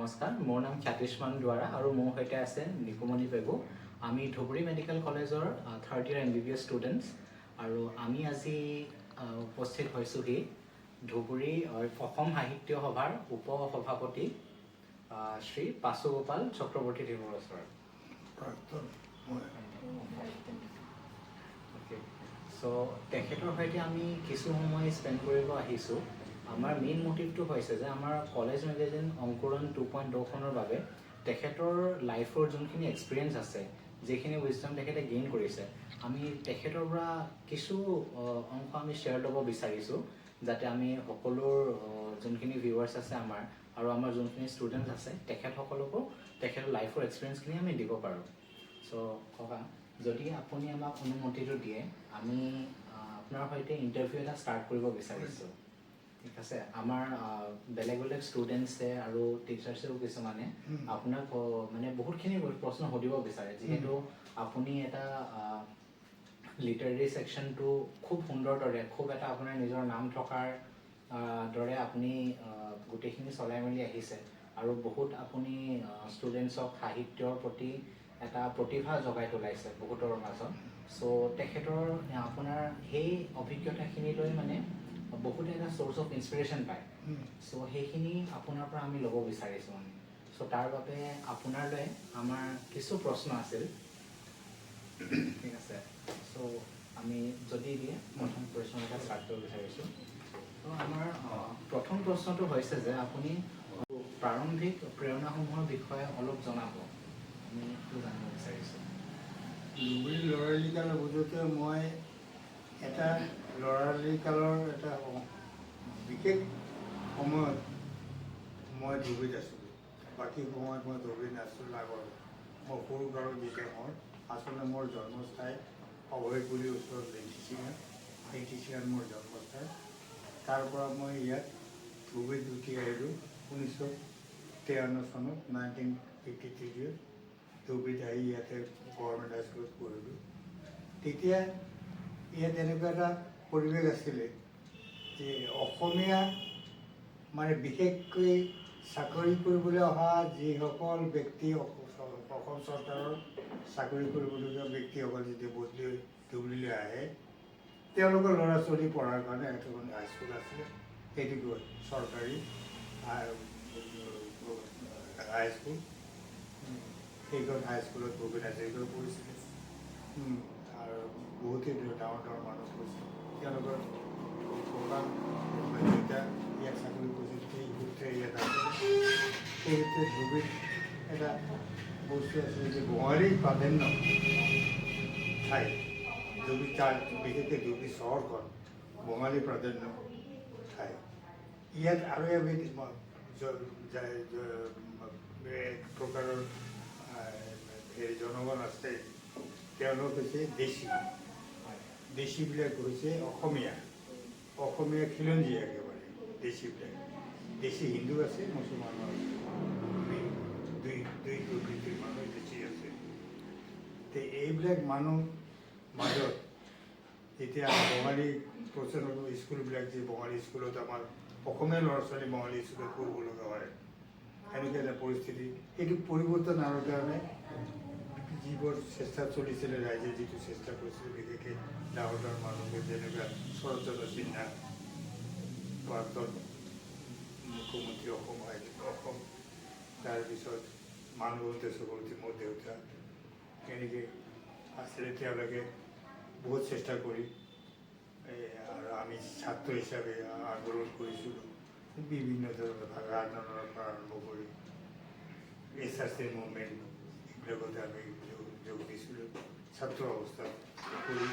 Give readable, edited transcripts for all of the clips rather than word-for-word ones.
নমস্কাৰ, মোৰ নাম খ্যাতিষ্মান দুৱাৰা আৰু মোৰ সৈতে আছে নিকুমণি পেগু। আমি ধুবুৰী মেডিকেল কলেজৰ থাৰ্ড ইয়াৰ MBBS ষ্টুডেণ্টছ আৰু আমি আজি উপস্থিত হৈছোঁহি ধুবুৰী অসম সাহিত্য সভাৰ উপ সভাপতি শ্ৰী পাশু গোপাল চক্ৰৱৰ্তী দেৱৰ ওচৰত। চ' তেখেতৰ সৈতে আমি কিছু সময় স্পেণ্ড কৰিব আহিছোঁ। আমাৰ মেইন মটিভটো হৈছে যে আমাৰ কলেজ মেগাজিন অংকুৰণ 2.0খনৰ বাবে তেখেতৰ লাইফৰ যোনখিনি এক্সপিৰিয়েঞ্চ আছে, যিখিনি উইজডম তেখেতে গেইন কৰিছে, আমি তেখেতৰ পৰা কিছু অংশ আমি শ্বেয়াৰ ল'ব বিচাৰিছোঁ, যাতে আমি সকলোৰ যোনখিনি ভিউৱাৰ্ছ আছে আমাৰ আৰু আমাৰ যোনখিনি ষ্টুডেণ্টছ আছে তেখেতসকলকো তেখেতৰ লাইফৰ এক্সপিৰিয়েঞ্চখিনি আমি দিব পাৰোঁ। চ' ককা, যদি আপুনি আমাক অনুমতিটো দিয়ে, আমি আপোনাৰ সৈতে ইণ্টাৰভিউ এটা ষ্টাৰ্ট কৰিব বিচাৰিছোঁ। ঠিক আছে, আমাৰ বেলেগ বেলেগ ষ্টুডেণ্টছে আৰু টিচাৰ্ছেও কিছুমানে আপোনাক মানে বহুতখিনি প্ৰশ্ন সুধিব বিচাৰে, যিহেতু আপুনি এটা লিটাৰেৰী ছেকশ্যনটো খুব সুন্দৰ দৰে, খুব এটা আপোনাৰ নিজৰ নাম থকাৰ দৰে আপুনি গোটেইখিনি চলাই মেলি আহিছে আৰু বহুত আপুনি ষ্টুডেণ্টছক সাহিত্যৰ প্ৰতি এটা প্ৰতিভা জগাই তোলাইছে বহুতৰ মাজত। চ' তেখেতৰ আপোনাৰ সেই অভিজ্ঞতাখিনি লৈ মানে বহুতে এটা চ'ৰ্চ অফ ইনস্পিৰেশ্যন পায়। চ' সেইখিনি আপোনাৰ পৰা আমি ল'ব বিচাৰিছোঁ মানে। চ' তাৰ বাবে আপোনালৈ আমাৰ কিছু প্ৰশ্ন আছিল। ঠিক আছে, চ' আমি যদি দিয়ে প্ৰথম প্ৰশ্ন এটা ষ্টাৰ্ট কৰিব বিচাৰিছোঁ। ত' আমাৰ প্ৰথম প্ৰশ্নটো হৈছে যে আপুনি প্ৰাৰম্ভিক প্ৰেৰণাসমূহৰ বিষয়ে অলপ জনাব, আমি এইটো জানিব বিচাৰিছোঁ। ধুবুৰী ল'ৰালি কালৰ বুজোতে মই এটা ল'ৰালি কালৰ এটা বিশেষ সময়ত মই ধুবুৰীত আছিলোঁ। বাকী সময়ত মই ধুবুৰীত নাছিলোঁ। আগৰ মই সৰু কালৰ বিশেষ সময় আচলতে মোৰ জন্মস্থাই অভয়পুৰীৰ ওচৰত লেংটিচিঙাত মোৰ জন্মস্থান। তাৰ পৰা মই ইয়াত ধুবুৰীত উঠি আহিলোঁ 1953 চনত 1953 ধুবুৰীত আহি ইয়াতে গভৰ্ণমেণ্ট হাইস্কুলত পঢ়িলোঁ। তেতিয়া ইয়াত এনেকুৱা এটা পৰিৱেশ আছিলে যে অসমীয়া মানে বিশেষকৈ চাকৰি কৰিবলৈ অহা যিসকল ব্যক্তি অসম চৰকাৰৰ চাকৰি কৰিবলগীয়া ব্যক্তিসকল যেতিয়া বদলি হৈ ধুবুৰীলৈ আহে, তেওঁলোকৰ ল'ৰা ছোৱালী পঢ়াৰ কাৰণে এখন হাইস্কুল আছিলে, সেইটো চৰকাৰী হাইস্কুল। সেইখন হাইস্কুলত ভূপেন হাজৰিকাও পঢ়িছিলে আৰু বহুতেই ডাঙৰ ডাঙৰ মানুহ পঢ়িছিল। তেওঁলোকৰ ককা দেউতা ইয়াত চাকৰি কৰিছিল, সেই সূত্ৰে ইয়াত আছিলে। সেই সূত্ৰে ধুবুৰীত এটা বস্তু আছিলে যে বঙালী প্ৰাধান্য ঠাই। ধুবুৰী বিশেষকৈ ধুবুৰী চহৰখন বঙালী প্ৰাধান্য ঠাই। ইয়াত আৰু এবিধ এক প্ৰকাৰৰ জনগণ আছে, তেওঁলোক হৈছে দেশী। দেশীবিলাক হৈছে অসমীয়া খিলঞ্জীয়া একেবাৰে দেশীবিলাক। দেশী হিন্দু আছে, মুছলমানো আছে, দুই প্ৰকৃতিৰ মানুহ দেশী আছে। এইবিলাক মানুহ মাজত এতিয়া বঙালী প্ৰচলন স্কুলবিলাক, যে বঙালী স্কুলত আমাৰ অসমীয়া ল'ৰা ছোৱালী বঙালী স্কুলত পঢ়িব লগা হয়, এনেকুৱা এটা পৰিস্থিতি। সেইটো পৰিৱৰ্তন আনাৰ কাৰণে যিবোৰ চেষ্টা চলিছিলে, ৰাইজে যিটো চেষ্টা কৰিছিলে, বিশেষকৈ ডাঙৰ ডাঙৰ মানুহে যেনেকুৱা শৰৎচন্দ্ৰ সিন্হা, প্ৰাক্তন মুখ্যমন্ত্ৰী অসম, তাৰপিছত মানৱন্ত চক্ৰৱৰ্তী মোৰ দেউতা, এনেকৈ আছিলে। তেওঁলোকে বহুত চেষ্টা কৰি আৰু আমি ছাত্ৰ হিচাপে আন্দোলন কৰিছিলোঁ, বিভিন্ন ধৰণৰ ভাষা আন্দোলনৰ পৰা আৰম্ভ কৰি SRC মুভমেণ্ট, এইবিলাকতে আমি যোগ দিছিলোঁ। ছাত্ৰ অৱস্থাত কৰি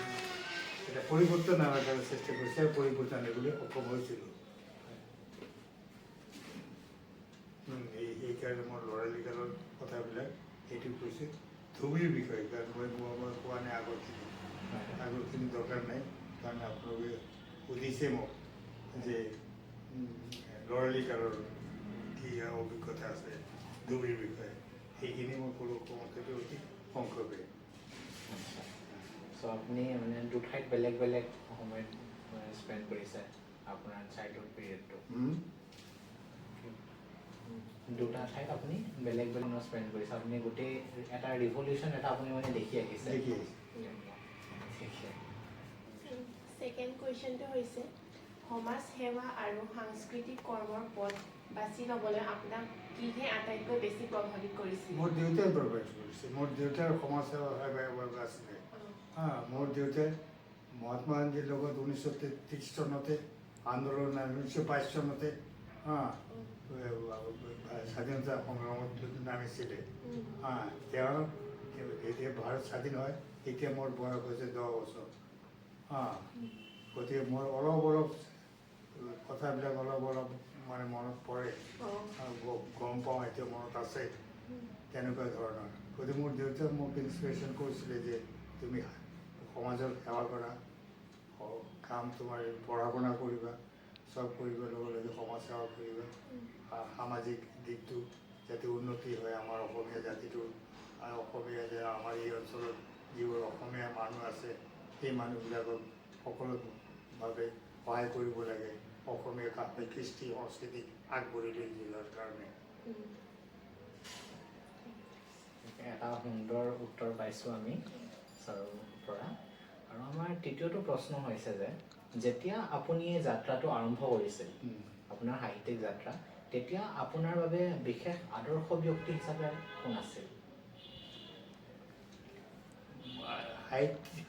এটা পৰিৱৰ্তন অনাৰ কাৰণে চেষ্টা কৰিছে আৰু পৰিৱৰ্তন আনিবলৈ সক্ষম হৈছিলোঁ। সেইকাৰণে মোৰ ল'ৰালি কালৰ কথাবিলাক সেইটো কৈছে ধুবুৰীৰ বিষয়ে, কাৰণ মই কোৱা নাই আগৰখিনি দৰকাৰ নাই, কাৰণ আপোনালোকে সুধিছে মোক যে ল'ৰালি কালৰ কি অভিজ্ঞতা আছে ধুবুৰীৰ বিষয়ে, সেইখিনি মই ক'লো কওঁতে অতি সংক্ষেপে। চ' আপুনি মানে দুঠাইত বেলেগ বেলেগ সময়ত স্পেণ্ড কৰিছে আপোনাৰ চাইল্ডহুড পিৰিয়ডটো। দুটা ঠাইত আপুনি বেলেগ বেলেগ স্পেণ্ড কৰিছে, আপুনি গোটেই এটা ৰিভলিউশ্যন এটা আপুনি মানে দেখি আহিছে। দেখি আহিছোঁ। ছেকেণ্ড কুৱেশ্যনটো হৈছে সমাজ সেৱা আৰু সাংস্কৃতিক কৰ্মৰ পথ বাছি ল'বলৈ আপোনাক কিহে আটাইতকৈ বেছি প্ৰভাৱিত কৰিছিল? মোৰ দেউতাই প্ৰভাৱিত কৰিছে। মোৰ দেউতাৰ সমাজ সেৱা আছিলে। মোৰ দেউতাই মহাত্মা গান্ধীৰ লগত 1933 চনতে আন্দোলন, 1922 চনতে স্বাধীনতা সংগ্ৰামত নামিছিলে। তেওঁ এতিয়া ভাৰত স্বাধীন হয়, এতিয়া মোৰ বয়স হৈছে 10 বছৰ। গতিকে মোৰ অলপ অলপ কথাবিলাক অলপ মানে মনত পৰে, গম পাওঁ, এতিয়া মনত আছে, তেনেকুৱা ধৰণৰ। গতিকে মোৰ দেউতাই মোক ইনস্পিৰেশ্যন কৰিছিলে যে তুমি সমাজৰ সেৱা কৰা, কাম তোমাৰ পঢ়া শুনা কৰিবা, চব কৰিব লগে লগে সমাজ সেৱা কৰিবা, সামাজিক দিশটো যাতে উন্নতি হয় আমাৰ অসমীয়া জাতিটোৰ, আৰু অসমীয়া যে আমাৰ এই অঞ্চলত যিবোৰ অসমীয়া মানুহ আছে সেই মানুহবিলাকক সকলোভাৱে সহায় কৰিব লাগে, অসমীয়া কৃষ্টি সংস্কৃতিক আগবাঢ়ি লৈ যোৱাৰ কাৰণে। এটা সুন্দৰ উত্তৰ পাইছোঁ আমি ছাৰৰ পৰা। আৰু আমাৰ তৃতীয়টো প্ৰশ্ন হৈছে যে যেতিয়া আপুনি এই যাত্ৰাটো আৰম্ভ কৰিছিল, আপোনাৰ সাহিত্যিক যাত্ৰা, তেতিয়া আপোনাৰ বাবে বিশেষ আদৰ্শ ব্যক্তি হিচাপে কোন আছিল?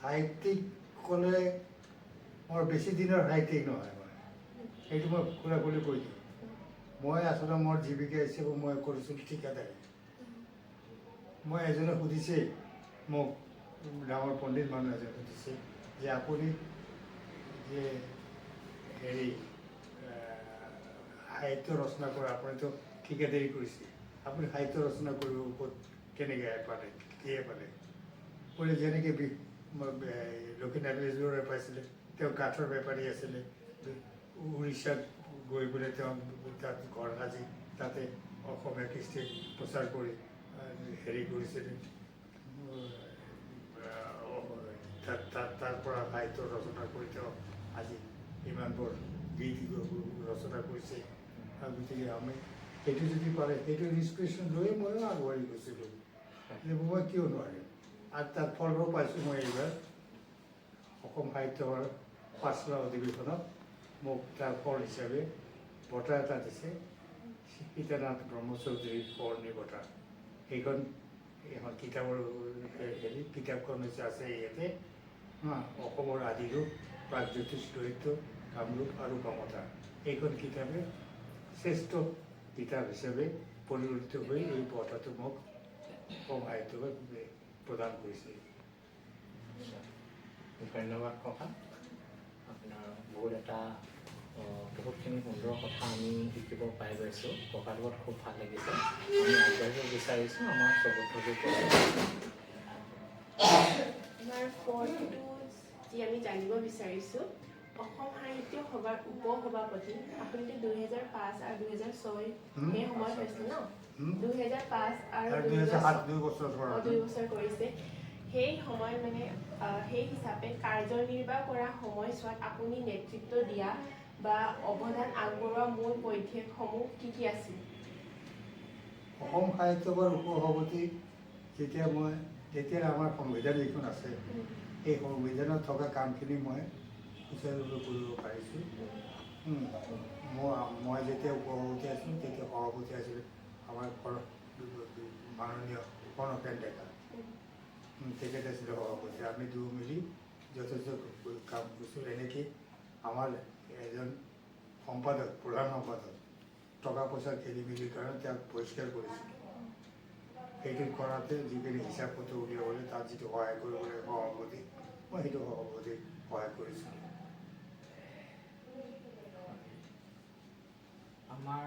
সাহিত্যিক ক'লে মোৰ বেছি দিনৰ সাহিত্যিক নহয়, মই সেইটো মই খোলাখুলি কৈ দিওঁ। মই আচলতে মোৰ জীৱিকা হিচাপে মই কৰিছোঁ ঠিকাদাৰী। মই এজনে সুধিছে মোক, ডাঙৰ পণ্ডিত মানুহ এজনে সুধিছে যে আপুনি যে হেৰি সাহিত্য ৰচনা কৰে, আপুনিতো ঠিকাদাৰী কৰিছে, আপুনি সাহিত্য ৰচনা কৰিব ক'ত, কেনেকৈ পালে, কিহে পালে? বোলে যেনেকৈ লক্ষ্মীনাথ বেজবৰুৱাই পাইছিলে, তেওঁ কাঠৰ বেপাৰী আছিলে, উৰিষ্যাত গৈ পেলাই তেওঁ তাত ঘৰ সাজি তাতে অসমীয়া কৃষ্টি প্ৰচাৰ কৰি হেৰি কৰিছিলে, তাৰ পৰা সাহিত্য ৰচনা কৰি তেওঁ আজি ইমানবোৰ গীত ৰচনা কৰিছে। গতিকে আমি সেইটো যদি পাৰে, সেইটো ইনস্পিৰেশ্যন লৈয়ে ময়ো আগবাঢ়ি গৈছিলোঁ যে মই কিয় নোৱাৰিম। আৰু তাৰ ফলও পাইছোঁ মই এইবাৰ অসম সাহিত্য পাঠশালা অধিৱেশনত মোক তাৰ ফল হিচাপে বঁটা এটা দিছে, সীতানাথ ব্ৰহ্মচৌধুৰী সোঁৱৰণী বঁটা। সেইখন কিতাপৰ কিতাপখন হৈছে আছে ইয়াতে, অসমৰ আদিৰূপ, প্ৰাগজ্যোতিষ দৈত্য, কামৰূপ আৰু ক্ষমতা। এইখন কিতাপে শ্ৰেষ্ঠ কিতাপ হিচাপে পৰিগণিত হৈ এই বঁটাটো মোক অসম সাহিত্য প্ৰদান কৰিছে। ধন্যবাদ ককা। আপোনাৰ বহুতখিনি সুন্দৰ কথা আমি শিকিব পাই গৈছোঁ। ককাৰ লগত খুব ভাল লাগিছে। আমি আগবাঢ়িব বিচাৰিছোঁ আমাৰ চবুধৰ পৰা। আমাৰ ফৰ্থটো যি আমি জানিব বিচাৰিছোঁ, অসম সাহিত্য সভাৰ উপ-সভাপতি আপুনিতো 2005 আৰু 2006 সেই সময়ত হৈছিল ন? 2005 আৰু 2007 2 বছৰ 2 বছৰ কৰিছে। সেই সময়ত মানে সেই হিচাপে কাৰ্যনিৰ্বাহ কৰা সময়ছোৱাত আপুনি নেতৃত্ব দিয়া বা অৱদান আগবঢ়োৱা মূল পদক্ষেপসমূহ কি কি আছিল? অসম সাহিত্য সভাৰ উপ-সভাপতি যেতিয়া আমাৰ সংবিধান যিখন আছে, সেই সংবিধানত থকা কামখিনি মই সুচাৰুৰূপে কৰিব পাৰিছোঁ। মই যেতিয়া উপ-সভাপতি আছিলোঁ, তেতিয়া সভাপতি আছিলোঁ আমাৰ মাননীয় কনকেন ডেকা, তেখেত আছিলে সভাপতি। আমি দুয়ো মিলি যথেষ্ট কাম কৰিছোঁ। এনেকৈ আমাৰ এজন সম্পাদক, প্ৰধান সম্পাদক, টকা পইচাৰ খেলি মেলিৰ কাৰণে তেওঁক পৰিষ্কাৰ কৰিছিলোঁ। সেইটো কৰাতে যিখিনি হিচাপ পত্ৰ উলিয়াবলৈ তাত যিটো সহায় কৰিবলৈ সভাপতি, মই সেইটো সভাপতিক সহায় কৰিছিলোঁ। আমাৰ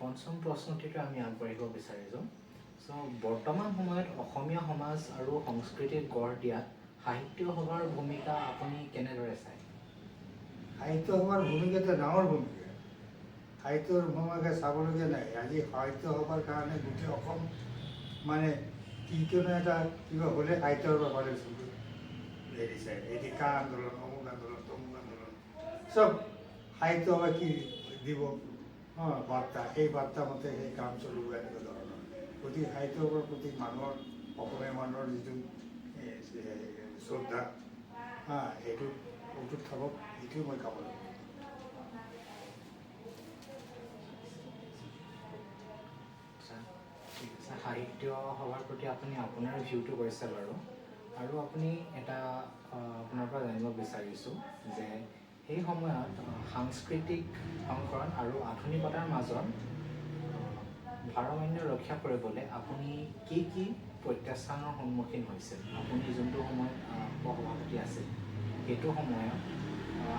পঞ্চম প্ৰশ্নটিতে আমি আগবাঢ়িব বিচাৰিছোঁ। বৰ্তমান সময়ত অসমীয়া সমাজ আৰু সংস্কৃতিক গঢ় দিয়াত সাহিত্য সভাৰ ভূমিকা আপুনি কেনেদৰে চায়? সাহিত্য সভাৰ ভূমিকাটো ডাঙৰ ভূমিকা। সাহিত্যৰ ভূমিকা চাবলগীয়া নাই। আজি সাহিত্য সভাৰ কাৰণে গোটেই অসম মানে যিকোনো এটা কিবা হ'লে সাহিত্য সভা হ'লে হেৰি চায়, এটি কা আন্দোলন, অমুক আন্দোলন, তমুক আন্দোলন, চব সাহিত্য সভা কি দিব, বাৰ্তা, সেই বাৰ্তা মতে সেই কাম চলিব এনেকুৱা ধৰণৰ। গতিকে সাহিত্যৰ প্ৰতি মানুহৰ অসমীয়া মানুহৰ যিটো শ্ৰদ্ধা সেইটো অটুট থাকক, সেইটোৱে মই কামনা কৰোঁ। আচ্ছা, ঠিক আছে। সাহিত্য সভাৰ প্ৰতি আপুনি আপোনাৰ ভিউটো কৈছে বাৰু, আৰু আপুনি এটা আপোনাৰ পৰা জানিব বিচাৰিছোঁ যে সেই সময়ত সাংস্কৃতিক সংকৰণ আৰু আধুনিকতাৰ মাজত ভাৰসাম্য ৰক্ষা কৰিবলৈ আপুনি কি কি প্ৰত্যাহ্বানৰ সন্মুখীন হৈছিল? আপুনি যোনটো সময়ত সভাপতি আছিল সেইটো সময়ত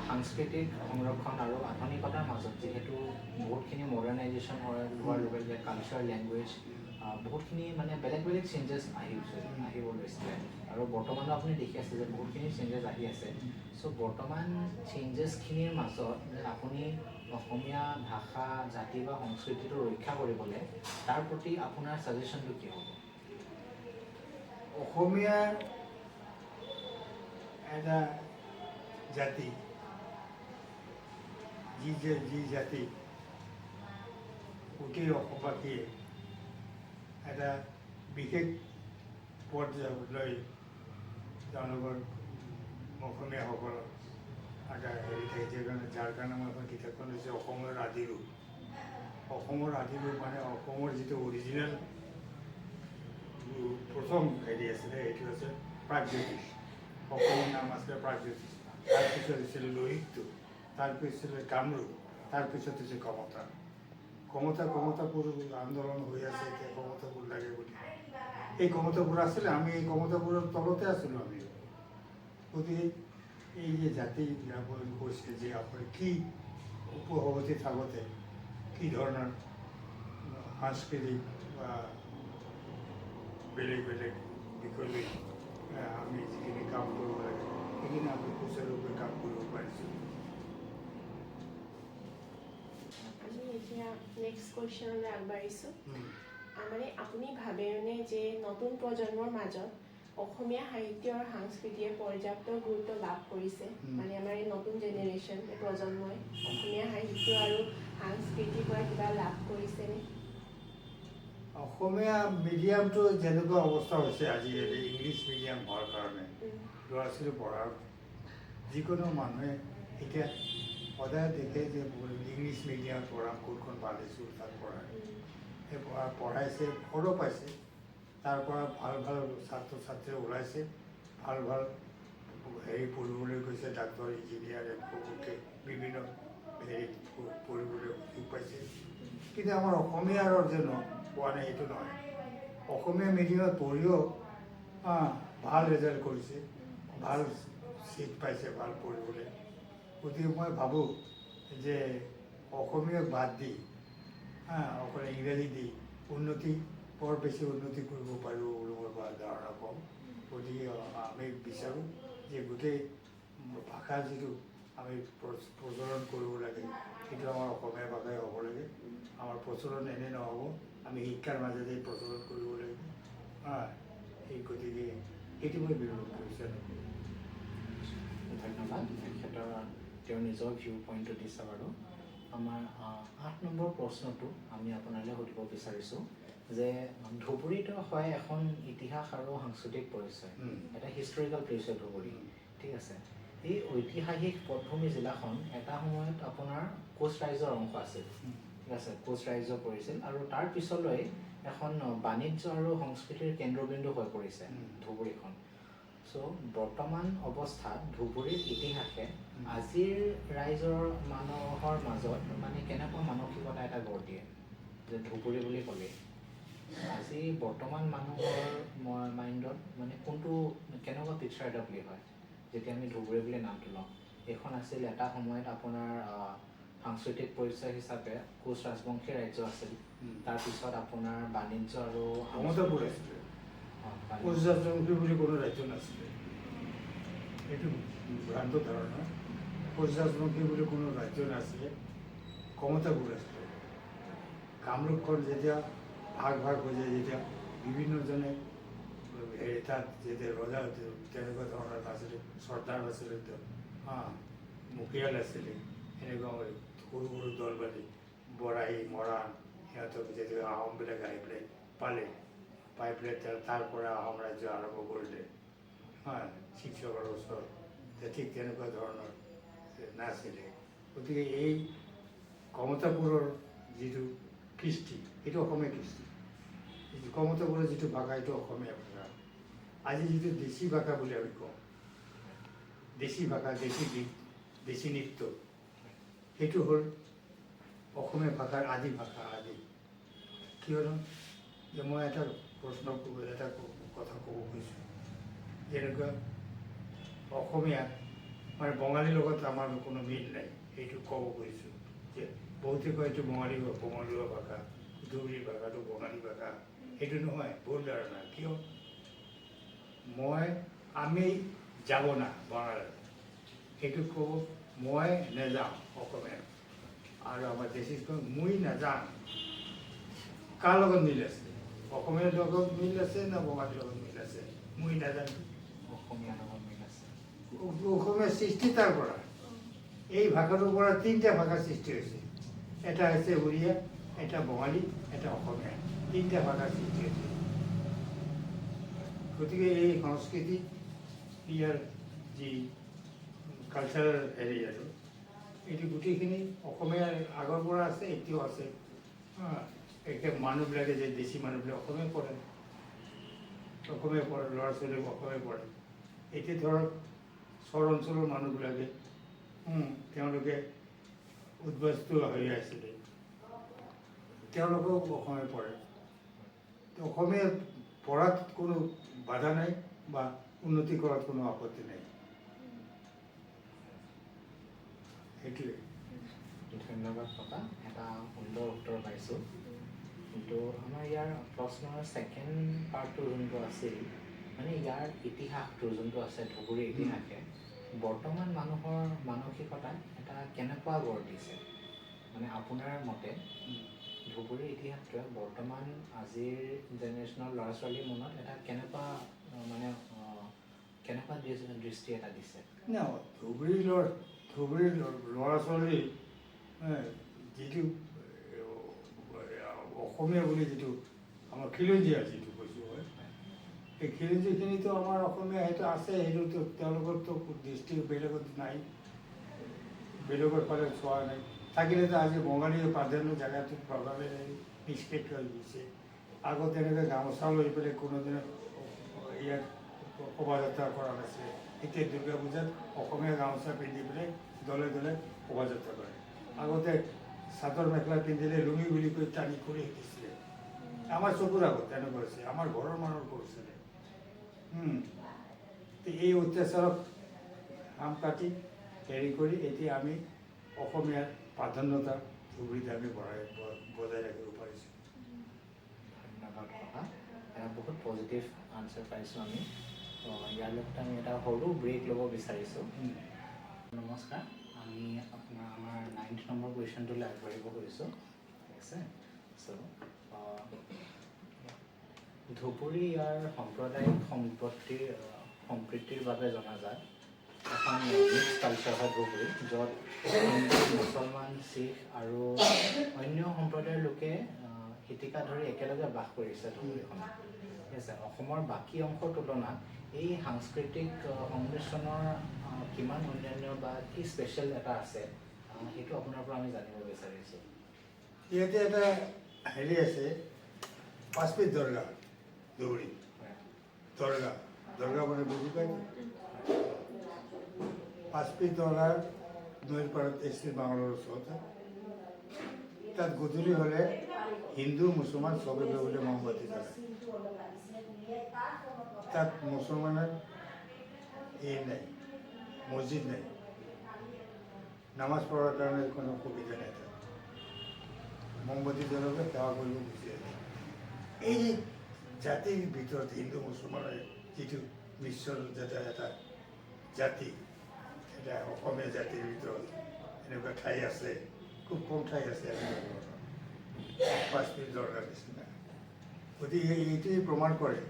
সাংস্কৃতিক সংৰক্ষণ আৰু আধুনিকতাৰ মাজত যিহেতু বহুতখিনি মডাৰ্ণাইজেশ্যন হোৱাৰ লগে লগে কালচাৰ, লেংগুৱেজ বহুতখিনি মানে বেলেগ বেলেগ চেঞ্জেছ আহিব লৈছিলে, আৰু বৰ্তমানো আপুনি দেখি আছে যে বহুতখিনি চেঞ্জেছ আহি আছে। চ' বৰ্তমান চেঞ্জেছখিনিৰ মাজত যে আপুনি অসমীয়া ভাষা, জাতি বা সংস্কৃতিটো ৰক্ষা কৰিবলৈ তাৰ প্ৰতি আপোনাৰ ছাজেশ্যনটো কি হ'ব? অসমীয়া এটা জাতি, যি জাতি গোটেই অসমবাসীয়ে এটা বিশেষ পৰ্যায়লৈ তেওঁলোকৰ অসমীয়াসকলৰ এটা হেৰি থাকে, যাৰ কাৰণে মই এখন কিতাপখন লৈছোঁ অসমৰ আদিৰূপ। অসমৰ আদিৰূপ মানে অসমৰ যিটো অৰিজিনেল প্ৰথম হেৰি আছিলে সেইটো আছে প্ৰাগজ্যোতিষ। অসমৰ নাম আছিলে প্ৰাগজ্যোতিষ, তাৰপিছত হৈছিলে লোহিতটো, তাৰপিছত হৈছিলে কামৰূপ, তাৰপিছত হৈছে কমতা। কমতাপুৰ আন্দোলন হৈ আছে এতিয়া, কমতাপুৰ লাগে বুলি। এই কমতাপুৰ আছিলে, আমি এই কমতাপুৰৰ তলতে আছিলোঁ আমি। গতিকে এই যে জাতি আপুনি কৈছে যে আপুনি কি উপসভাপতি থাকোঁতে কি ধৰণৰ সাংস্কৃতিক বা বেলেগ বেলেগ বিষয় লৈ আমি যিখিনি কাম কৰিব লাগে সেইখিনি আমি সুচাৰুৰূপে কাম কৰিব পাৰিছোঁ। আমি এতিয়া নেক্সট কুৱেশ্যনলৈ আগবাঢ়িছোঁ। মানে আপুনি ভাবেনে যে নতুন প্ৰজন্মৰ মাজত অসমীয়া সাহিত্য আৰু সংস্কৃতিয়ে পৰ্যাপ্ত গুৰুত্ব লাভ কৰিছে? মানে আমাৰ এই নতুন জেনেৰেশ্যন, এই প্ৰজন্মই অসমীয়া সাহিত্য আৰু সংস্কৃতিৰ পৰা কিবা লাভ কৰিছেনে? অসমীয়া মিডিয়ামটো যেনেকুৱা অৱস্থা হৈছে আজিকালি, ইংলিছ মিডিয়াম হোৱাৰ কাৰণে ল'ৰা ছোৱালী পঢ়াৰ যিকোনো মানুহে এতিয়া সদায় দেখে যে ইংলিছ মিডিয়াম পঢ়াম, কোনখন ভাল স্কুল তাত পঢ়ায়, সেই পঢ়াইছে, ফলো পাইছে, তাৰ পৰা ভাল ভাল ছাত্ৰ ছাত্ৰী ওলাইছে, ভাল ভাল হেৰি পঢ়িবলৈ গৈছে, ডাক্তৰ, ইঞ্জিনিয়াৰ, বিভিন্ন হেৰিত পঢ়িবলৈ সুযোগ পাইছে। কিন্তু আমাৰ অসমীয়াৰ যে পোৱা নাই সেইটো নহয়। অসমীয়া মিডিয়ামত পঢ়িও ভাল ৰিজাল্ট কৰিছে, ভাল চিট পাইছে, ভাল পঢ়িবলৈ। গতিকে মই ভাবোঁ যে অসমীয়াক বাদ দি অকল ইংৰাজী দি বৰ বেছি উন্নতি কৰিব পাৰিব বুলি মই ধাৰণা পাওঁ। গতিকে আমি বিচাৰোঁ যে গোটেই ভাষাৰ যিটো আমি প্ৰচলন কৰিব লাগে সেইটো আমাৰ অসমীয়া ভাষাই হ'ব লাগে। আমাৰ প্ৰচলন এনে নহ'ব, আমি শিক্ষাৰ মাজেদি প্ৰচলন কৰিব লাগিব। সেই গতিকে সেইটো মই বিচাৰোঁ। ধন্যবাদ। তেওঁৰ নিজৰ ভিউ পইণ্টটো দিছে বাৰু। আমাৰ 8 নম্বৰ প্ৰশ্নটো আমি আপোনালৈ সুধিব বিচাৰিছোঁ যে ধুবুৰীটো হয় এখন ইতিহাস আৰু সাংস্কৃতিক পৰিচয়, এটা হিষ্টৰিকেল প্লেচ হয় ধুবুৰী, ঠিক আছে। এই ঐতিহাসিক পটভূমি জিলাখন এটা সময়ত আপোনাৰ কোচ ৰাইজৰ অংশ আছিল, ঠিক আছে, কোচ ৰাইজ পৰিছিল, আৰু তাৰ পিছলৈ এখন বাণিজ্য আৰু সংস্কৃতিৰ কেন্দ্ৰবিন্দু হৈ পৰিছে ধুবুৰীখন। চ' বৰ্তমান অৱস্থাত ধুবুৰীৰ ইতিহাসে আজিৰ ৰাইজৰ মানুহৰ মাজত মানে কেনেকুৱা মানসিকতা এটা গঢ় দিয়ে যে ধুবুৰী বুলি ক'লে আজি বৰ্তমান মানুহৰ মাইণ্ডত মানে কোনটো কেনেকুৱা পিকচাৰ এটা বুলি হয় যেতিয়া আমি ধুবুৰী বুলি নামটো লওঁ? এইখন আছিল এটা সময়ত আপোনাৰ সাংস্কৃতিক পৰিচয় হিচাপে কোচ ৰাজবংশী ৰাজ্য আছিল, তাৰপিছত আপোনাৰ বাণিজ্য আৰু কমতাপুৰ আছিলে, কোচ ৰাজবংশী বুলি কোনো ৰাজ্য নাছিলে, এইটো ভ্ৰান্ত ধাৰণা। কোচ ৰাজবংশী বুলি কোনো ৰাজ্য নাছিলে, কমতাপুৰ আছিলে। কামৰূপখন যেতিয়া ভাগ হৈ যায়, যেতিয়া বিভিন্নজনে তাত যেতিয়া ৰজা তেনেকুৱা ধৰণৰ নাছিলে, চৰ্দাৰ আছিলে, মুখিয়াল আছিলে, এনেকুৱা সৰু সৰু দল বান্ধি বৰাহী মৰাণ সিহঁতক যেতিয়া আহোমবিলাক আহি পেলাই পাই পেলাই তাৰ পৰা আহোম ৰাজ্য আৰম্ভ কৰিলে শিৱসাগৰৰ ওচৰত ঠিক তেনেকুৱা ধৰণৰ নাছিলে। গতিকে এই কমতাপুৰৰ যিটো কৃষ্টি সেইটো অসমীয়া কৃষ্টি, কমতাপুৰৰ যিটো ভাষা সেইটো অসমীয়া ভাষা। আজি যিটো দেশী ভাষা বুলি আমি কওঁ, দেশী ভাষা, দেশী গীত, দেশী নৃত্য, সেইটো হ'ল অসমীয়া ভাষাৰ আদি ভাষা। আদি কিয়নো যে মই এটা কথা ক'ব খুজিছোঁ, যেনেকুৱা অসমীয়া মানে বঙালীৰ লগত আমাৰ কোনো মিল নাই, সেইটো ক'ব খুজিছোঁ। যে বহুতে কয় এইটো বঙালীয়া ভাষা, ধুবুৰী ভাষাটো বঙালী ভাষা, সেইটো নহয়, ভুল ধাৰণা। কিয় আমি যাব না বঙালী, সেইটো ক'ব মই নেযাওঁ অসমীয়া। আৰু আমাৰ দেশীত কয় মই নাযাওঁ। কাৰ লগত মিল আছে? অসমীয়াৰ লগত মিল আছে না বঙালীৰ লগত মিল আছে? মই নাজানো। অসমীয়াৰ লগত মিল আছে। অসমীয়া সৃষ্টি তাৰ পৰা, এই ভাষাটোৰ পৰা 3টা ভাষা সৃষ্টি হৈছে। এটা হৈছে উৰিয়া, এটা বঙালী, এটা অসমীয়া, 3টা ভাষা সৃষ্টি হৈছে। গতিকে এই সংস্কৃতি, ইয়াৰ যি কালচাৰেল হেৰি আৰু এইটো গোটেইখিনি অসমীয়াৰ আগৰ পৰা আছে, এতিয়াও আছে। এতিয়া মানুহবিলাকে যে দেশী মানুহবিলাকে অসমীয়া পঢ়ে, ল'ৰা ছোৱালীক অসমীয়া পঢ়ে। এতিয়া ধৰক চৰ অঞ্চলৰ মানুহবিলাকে তেওঁলোকে উদ্বাস্তু হৈ আছিলে, তেওঁলোকেও অসমীয়া পঢ়ে। অসমীয়া পঢ়াত কোনো বাধা নাই বা উন্নতি কৰাত কোনো আপত্তি নাই। সেইটোৱে। ধন্যবাদ ককা, এটা সুন্দৰ উত্তৰ পাইছোঁ। কিন্তু আমাৰ ইয়াৰ প্ৰশ্নৰ ছেকেণ্ড পাৰ্টটো যোনটো আছিল, মানে ইয়াৰ ইতিহাসটো যোনটো আছে, ধুবুৰীৰ ইতিহাসে বৰ্তমান মানুহৰ মানসিকতাত এটা কেনেকুৱা গঢ় দিছে? মানে আপোনাৰ মতে ধুবুৰীৰ ইতিহাসটোৱে বৰ্তমান আজিৰ জেনেৰেশ্যনৰ ল'ৰা ছোৱালীৰ মনত এটা কেনেকুৱা দৃষ্টি এটা দিছে? ধুবুৰীৰ ল'ৰা ছোৱালী যিটো অসমীয়া বুলি যিটো আমাৰ খিলঞ্জীয়া যিটো কৈছোঁ হয়, এই খিলঞ্জীখিনিতো আমাৰ অসমীয়া সেইটো আছে, সেইটোতো তেওঁলোকৰতো দৃষ্টি বেলেগত নাই, বেলেগৰ ফালে চোৱা নাই। থাকিলেতো আজি বঙালীৰ প্ৰাধান্য জেগাটোত প্ৰভাৱে নিষ্পেষ হৈ গৈছে। আগত তেনেকৈ গামোচা লৈ পেলাই কোনোদিনে ইয়াত শোভাযাত্ৰা কৰা নাছিলে। এতিয়া দুৰ্গা পূজাত অসমীয়া গামোচা পিন্ধি পেলাই দলে দলে শোভাযাত্ৰা কৰে। আগতে চাদৰ মেখেলা পিন্ধিলে লুঙি বুলি কৈ টানি কৰি শিকিছিলে। আমাৰ চকুৰ আগত তেনেকুৱা হৈছে, আমাৰ ঘৰৰ মানুহ কৰিছিলে। এই অত্যাচাৰক হাম কাটি হেৰি কৰি এতিয়া আমি অসমীয়াৰ প্ৰাধান্যতা ধুবুৰীত আমি বজাই ৰাখিব পাৰিছোঁ। ধন্যবাদ ককা, এটা বহুত পজিটিভ আনচাৰ পাইছোঁ আমি। ইয়াৰ লগত আমি এটা সৰু ব্ৰেক ল'ব বিচাৰিছোঁ। নমস্কাৰ, আমি আমাৰ 9th নম্বৰ কুৱেশ্যনটোলৈ আগবাঢ়িব খুজিছোঁ। ঠিক আছে। চ' ধুবুৰী ইয়াৰ সাম্প্ৰদায়িক সম্প্ৰীতিৰ বাবে জনাজাত এখন মিক্স কালচাৰ হয় ধুবুৰী, য'ত হিন্দু, মুছলমান, শিখ আৰু অন্য সম্প্ৰদায়ৰ লোকে শতিকা ধৰি একেলগে বাস কৰিছে ধুবুৰীখনত। ঠিক আছে। অসমৰ বাকী অংশৰ তুলনাত এই সাংস্কৃতিক সংমিশ্ৰণৰ কিমান অন্যান্য বা কি স্পেচিয়েল এটা আছে, সেইটো আপোনাৰ পৰা আমি জানিব বিচাৰিছোঁ। ইয়াতে এটা হেৰি আছে, পাঁচপিত দৰগাহ ধুবুৰী। দৰগাহ মানে বুজি পায়। পাঁচপিত দৰগাহ নৈৰ পাৰত এছটি বাংলৰ ওচৰতে। তাত গধূলি হ'লে হিন্দু মুছলমান চবে গৈ বোলে মমবাতি জ্বলায়। তাত মুছলমানৰ নাই, মছজিদ নাই, নামাজ পঢ়াৰ কাৰণে কোনো সুবিধা নাই। তাত মমবাতি জ্বলাব, সেৱা কৰিব গুচি আহে। এই জাতিৰ ভিতৰত হিন্দু মুছলমানৰ যিটো মিশ্ৰ এটা জাতি, এটা অসমীয়া জাতিৰ ভিতৰত এনেকুৱা ঠাই আছে, খুব কম ঠাই আছে পাঁচপিত দৰগাহ নিচিনা। গতিকে এইটোৱে প্ৰমাণ কৰে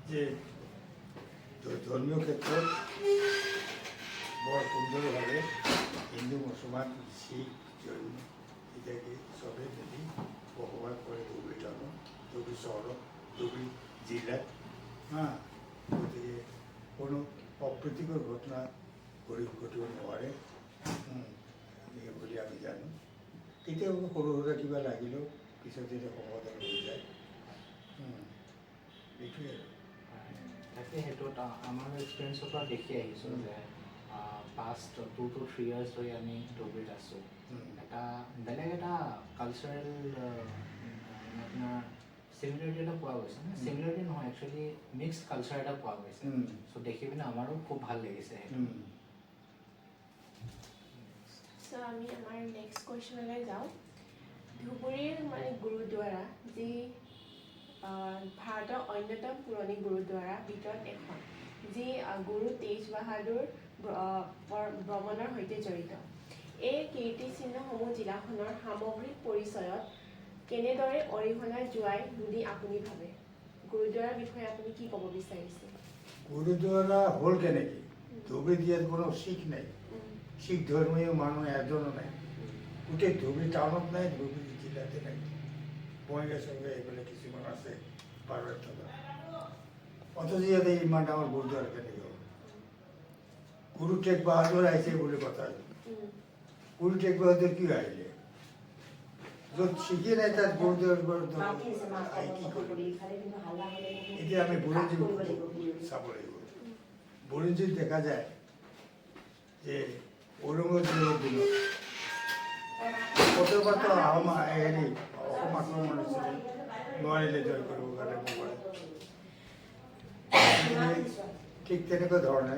যে ধৰ্মীয় ক্ষেত্ৰত বৰ সুন্দৰভাৱে হিন্দু মুছলমান শিখ জৈন এতিয়া কি চবেই মিলি বসবাস কৰে ধুবুৰী টাউনত, ধুবুৰী চহৰত, ধুবুৰী জিলাত। গতিকে কোনো অপ্ৰীতিকৰ ঘটনা ঘটিব নোৱাৰে এই বুলি আমি জানো। কেতিয়াবা সৰু সুৰা কিবা লাগিলেও পিছত যেতিয়া সমাধান হৈ যায়, এইটোৱে আৰু। তাকে সেইটো আমাৰ এক্সপিৰিয়েঞ্চৰ পৰা দেখি আহিছোঁ যে পাষ্ট 2 to 3 years ধৰি আমি ধুবুৰীত আছোঁ। এটা বেলেগ এটা কালচাৰেল আপোনাৰ চিমিলাৰিটি এটা পোৱা গৈছে, মানে চিমিলাৰিটি নহয়, একচুৱেলি মিক্সড কালচাৰ এটা পোৱা গৈছে। চ' দেখি পিনে আমাৰো খুব ভাল লাগিছে সেইটো। চ' আমি আমাৰ নেক্সট কুৱেশ্যনলৈ যাওঁ। ধুবুৰীৰ মানে গুৰুদ্বাৰা, যি ভাৰতৰ অন্যতম পুৰণি গুৰুদ্বাৰা ভিতৰত এখন, যি গুৰু তেজ বাহাদুৰ ভ্ৰমণৰ সৈতে জড়িত। এই কীৰ্তিচিহ্নসমূহ জিলাখনৰ সামগ্ৰিক পৰিচয়ত কেনেদৰে অৰিহণা যোৱাই বুলি আপুনি ভাবে? গুৰুদ্বাৰাৰ বিষয়ে আপুনি কি ক'ব বিচাৰিছে? গুৰুদ্বাৰা হ'ল কেনেকৈ? ধুবুৰীত ইয়াত কোনো শিখ নাই, শিখ ধৰ্মীয় মানুহ এজনো নাই। গোটেই ধুবুৰী টাউনত নাই, ধুবুৰী জিলাতে নাই। বঙাইগাঁও চঙাইগাঁও এইফালে কিছুমান আছে পাৰত থকা। অথচ ইয়াতে ইমান ডাঙৰ গুৰুদ্বাৰা কেনেকৈ হ'ল? গুৰু টেগ বাহাদুৰ আহিছে বুলি কথা। গুৰু টেগ বাহাদুৰ কিয় আহিলে? য'ত শিখি নাই তাত গুৰুদ্বাৰা কি কৰিব? এতিয়া আমি বুৰঞ্জী চাব লাগিব। বুৰঞ্জীত দেখা যায় যে ঔৰংগজেবৰ দিনত প্ৰথমবাৰতো অসম আক্ৰমণ হৈছিলে, নোৱাৰিলে জয় কৰিবৰ কাৰণে মোগলে। ঠিক তেনেকুৱা ধৰণে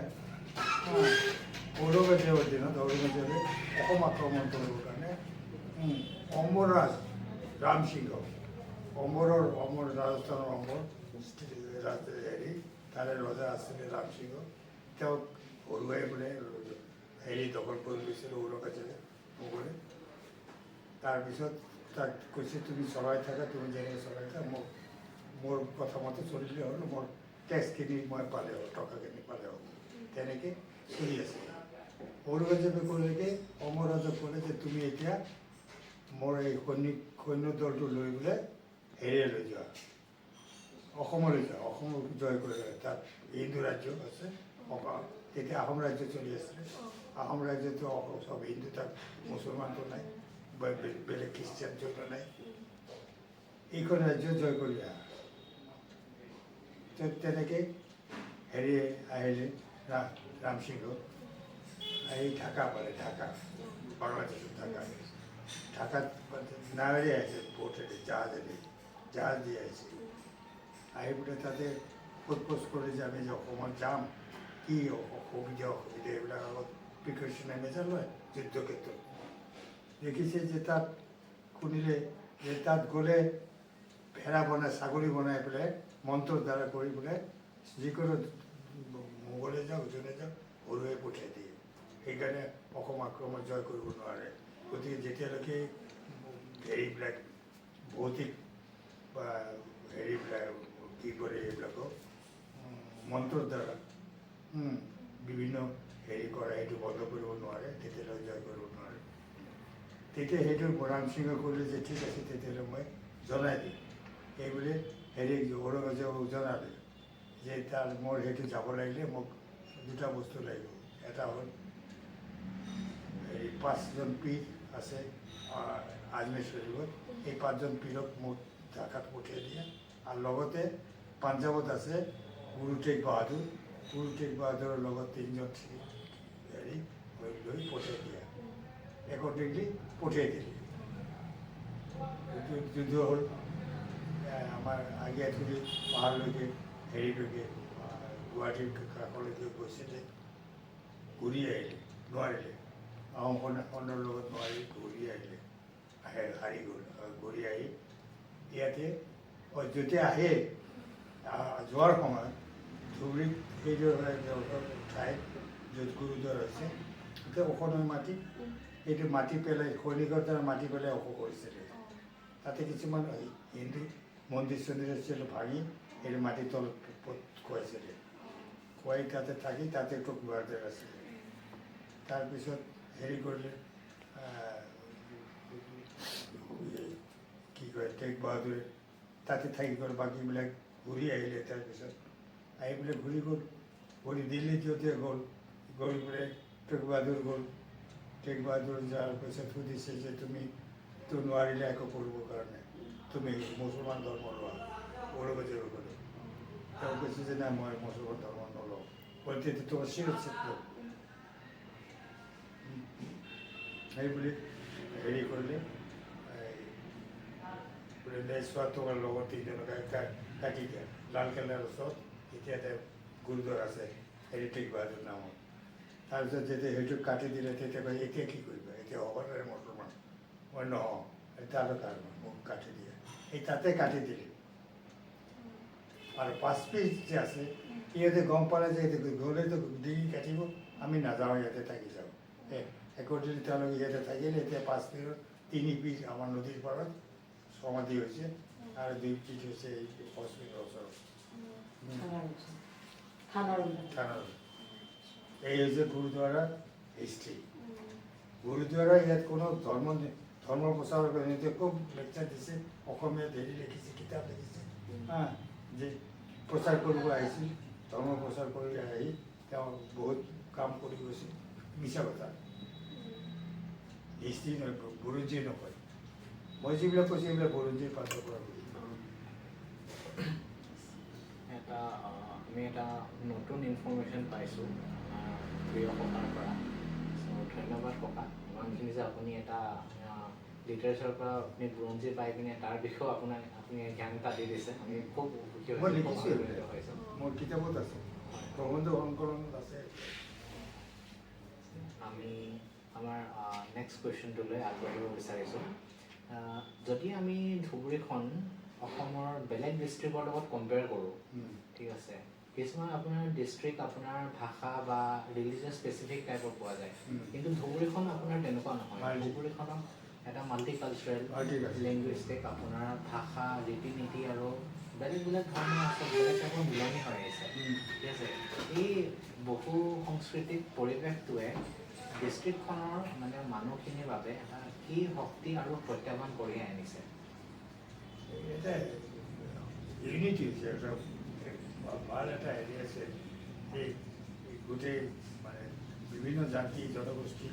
ঔৰংগজেবৰ দিনত ঔৰংগজেবে অসম আক্ৰমণ কৰিবৰ কাৰণে অম্বৰাজ ৰামসিংহ, অমৰ ৰাজস্থানৰ অমৰ তাৰে ৰজা আছিলে ৰামসিংহ, তেওঁক হৰুৱাই বোলে দখল কৰি লৈছিল ঔৰংগজেবে মোগলে। তাৰপিছত তাক কৈছে তুমি চলাই থাকা, তুমি যেনেকৈ চলাই থাকা, মোৰ কথা মতে চলিলে হ'ল, মোৰ টেক্সখিনি মই পালে হ'ল, টকাখিনি পালে হ'ল। তেনেকৈ চলি আছে। ঔৰংগজেবে ক'লেকে অমৰ ৰজাক ক'লে যে তুমি এতিয়া মোৰ এই সৈন্য দলটো লৈ পেলাই হেৰিয়ে লৈ যোৱা, অসমলৈ যোৱা, অসম জয় কৰি তাত হিন্দু ৰাজ্য আছে। তেতিয়া আহোম ৰাজ্য চলি আছিলে। আহোম ৰাজ্যতো সব হিন্দু, তাত মুছলমানটো নাই, বেলেগ খ্ৰীষ্টিয়ান জন্য নাই। এইখন ৰাজ্য জয় কৰি আহা। তেনেকৈ হেৰি আহিলে ৰামসিংহ, আহি ঢাকা পালে, ঢাকা বাংলাদেশত ঢাকাত নাৱেৰে আহিছে, বোটেৰে জাহাজ দি আহিছে। আহি পেলাই তাতে সোধ-পোছ কৰে যে আমি যে অসমত যাম, কি অসুবিধা এইবিলাক আগত প্ৰিকশ্যন মেজাৰ লয় যুদ্ধক্ষেত্ৰত। দেখিছে যে তাত শুনিলে যে তাত গ'লে ভেড়া বনাই, ছাগলী বনাই পেলাই মন্ত্ৰৰ দ্বাৰা কৰি পেলাই যিকোনো মোগলে যাওক যোনে যাওক হৰুৱাই পঠিয়াই দিয়ে। সেইকাৰণে অসম আক্ৰমণ জয় কৰিব নোৱাৰে। গতিকে যেতিয়ালৈকে হেৰিবিলাক ভৌতিক বা হেৰিবিলাক কি কৰে, এইবিলাকক মন্ত্ৰৰ দ্বাৰা বিভিন্ন হেৰি কৰা, সেইটো বন্ধ কৰিব নোৱাৰে, তেতিয়ালৈ জয় কৰিব নোৱাৰে। তেতিয়া সেইটো ৰামসিংহ কৰিলে যে ঠিক আছে, তেতিয়াহ'লে মই জনাই দিম। এইবুলি হেৰি ঔৰংগজেবক জনালে যে মোৰ সেইটো যাব লাগিলে মোক দুটা বস্তু লাগিব। এটা হ'ল হেৰি 5জন পীৰ আছে আজমেৰ শ্বৰীফত, এই 5জন পীৰক মোক ঢাকাত পঠিয়াই দিয়ে। আৰু লগতে পাঞ্জাৱত আছে গুৰু টেগ বাহাদুৰ, গুৰু টেগ বাহাদুৰৰ লগত 3জন হেৰি লৈ পঠিয়াই দিয়া। একৰ্ডিংলি পঠিয়াই দিলে। যুদ্ধ হ'ল। আমাৰ আগিয়াঠুলি পাহাৰলৈকে হেৰিলৈকে গুৱাহাটীৰ কাষলৈকে গৈছিলে, ঘূৰি আহিলে, নোৱাৰিলে। আহোম সৈন্যৰ লগত নোৱাৰি ঘূৰি আহিলে, হাৰি গ'ল। ঘূৰি আহি ইয়াতে যেতিয়া আহে, যোৱাৰ সময়ত ধুবুৰীত সেইযোৰ ঠাইত য'ত গুৰুদ্বাৰ হৈছে, এতিয়া ওখনৰ মাটি, সেইটো মাটি পেলাই সৈনিকৰ দ্বাৰা মাটি পেলাই ওখ কৰিছিলে। তাতে কিছুমান হিন্দু মন্দিৰ চন্দিৰ আছিল, ভাঙি সেইটো মাটিৰ তলত খুৱাইছিলে। খুৱাই তাতে থাকি তাতে গুৰুদ্বাৰ আছিলে। তাৰপিছত হেৰি কৰিলে, বাহাদুৰে তাতে থাকি গ'ল, বাকীবিলাক ঘূৰি আহিলে। তাৰপিছত আহি পেলাই ঘূৰি গ'ল, ঘূৰি দিল্লীত সিহঁতে গ'ল, গৈ পেলাই টেগ বাহাদুৰ গ'ল। টেগ বাহাদুৰ যোৱাৰ পিছত সুধিছে যে তুমিতো নোৱাৰিলে একো কৰিবৰ কাৰণে, তুমি মুছলমান ধৰ্ম লোৱা, ঔৰংগজেবে ক'লে। তেওঁ কৈছে যে নাই, মই মুছলমান ধৰ্ম নলওঁ। বলতে তোমাৰ শিৰচ্ছেদ লওঁ। সেই বুলি হেৰি কৰিলে, চোৱা তোমাৰ লগত তিনিজনকে কাটি দিয়া। লালকিল্লাৰ ওচৰত এতিয়া এটা গুৰুদ্বাৰ আছে হেৰি টেগ বাহাদুৰ নামত। তাৰপিছত যেতিয়া সেইটো কাটি দিলে, তেতিয়া কয় এতিয়া কি কৰিবা, এতিয়া হ'ব পাৰে মুছলমান। মই নহওঁ, তালৈ কাৰণে মোক কাটি দিয়ে, এই তাতে কাটি দিলে। আৰু 5 পিচ যে আছে, সিহঁতে গম পালে যে গ'লেতো ডিঙি কাটিব, আমি নাযাওঁ, ইয়াতে থাকি যাওঁ। একদিন তেওঁলোকে ইয়াতে থাকিলে। এতিয়া 5 পিচত 3 পিচ আমাৰ নদীৰ পাৰত সমাধি হৈছে, আৰু 2 পিচ হৈছে এই হস্পিটেলৰ ওচৰত থানাৰ। এই হৈছে গুৰুদ্বাৰাৰ হিষ্ট্ৰী। গুৰুদ্বাৰা ইয়াত কোনো ধৰ্ম প্ৰচাৰৰ কাৰণে খুব লেকচাৰ দিছে, অসমীয়াত হেৰি লিখিছে, কিতাপ লিখিছে, যে প্ৰচাৰ কৰিব আহিছিল, ধৰ্ম প্ৰচাৰ কৰি আহি তেওঁ বহুত কাম কৰি গৈছিল। মিছা কথা, হিষ্ট্ৰী নয়, বুৰঞ্জী নকয়। মই যিবিলাক কৈছোঁ সেইবিলাক বুৰঞ্জীৰ পাছৰ পৰা আমি এটা নতুন ইনফৰ্মেশ্যন পাইছোঁ প্ৰিয় ককাৰ পৰা। ধন্যবাদ ককা, ইমানখিনি যে আপুনি এটা লিটাৰেচাৰৰ পৰা আপুনি বুৰঞ্জী পাই পিনে তাৰ বিষয়েও আপুনি জ্ঞান এটা দি দিছে। আমি খুব সুখী মই হৈছোঁ, লিখিছোঁ, হৈছোঁ। মোৰ কিতাপত আছে, প্ৰবন্ধ সংকলনত আছে। আমি আমাৰ নেক্সট কুৱেশ্যনটোলৈ আগবাঢ়িব বিচাৰিছোঁ। যদি আমি ধুবুৰীখন অসমৰ বেলেগ ডিষ্ট্ৰিক্টৰ লগত কম্পেয়াৰ কৰোঁ, ঠিক আছে, কিছুমান আপোনাৰ ডিষ্ট্ৰিক্ট আপোনাৰ ভাষা বা ৰিলিজিয়াছ স্পেচিফিক টাইপৰ পোৱা যায়, কিন্তু ধুবুৰীখন আপোনাৰ তেনেকুৱা নহয়। ধুবুৰীখনক এটা মাল্টিকালচাৰেল, লিংগুইষ্টিক, আপোনাৰ ভাষা, ৰীতি নীতি আৰু বেলেগ বেলেগ ধৰণৰ আছে, বেলেগ টাইপৰ মিলনি হৈ আহিছে, ঠিক আছে। এই বহু সাংস্কৃতিক পৰিৱেশটোৱে ডিষ্ট্ৰিক্টখনৰ মানে মানুহখিনিৰ বাবে এটা কি শক্তি আৰু প্ৰত্যাহ্বান কঢ়িয়াই আনিছে? এটা ইউনিটি হৈছে, এটা ভাল এটা হেৰি আছে, এই গোটেই মানে বিভিন্ন জাতি জনগোষ্ঠী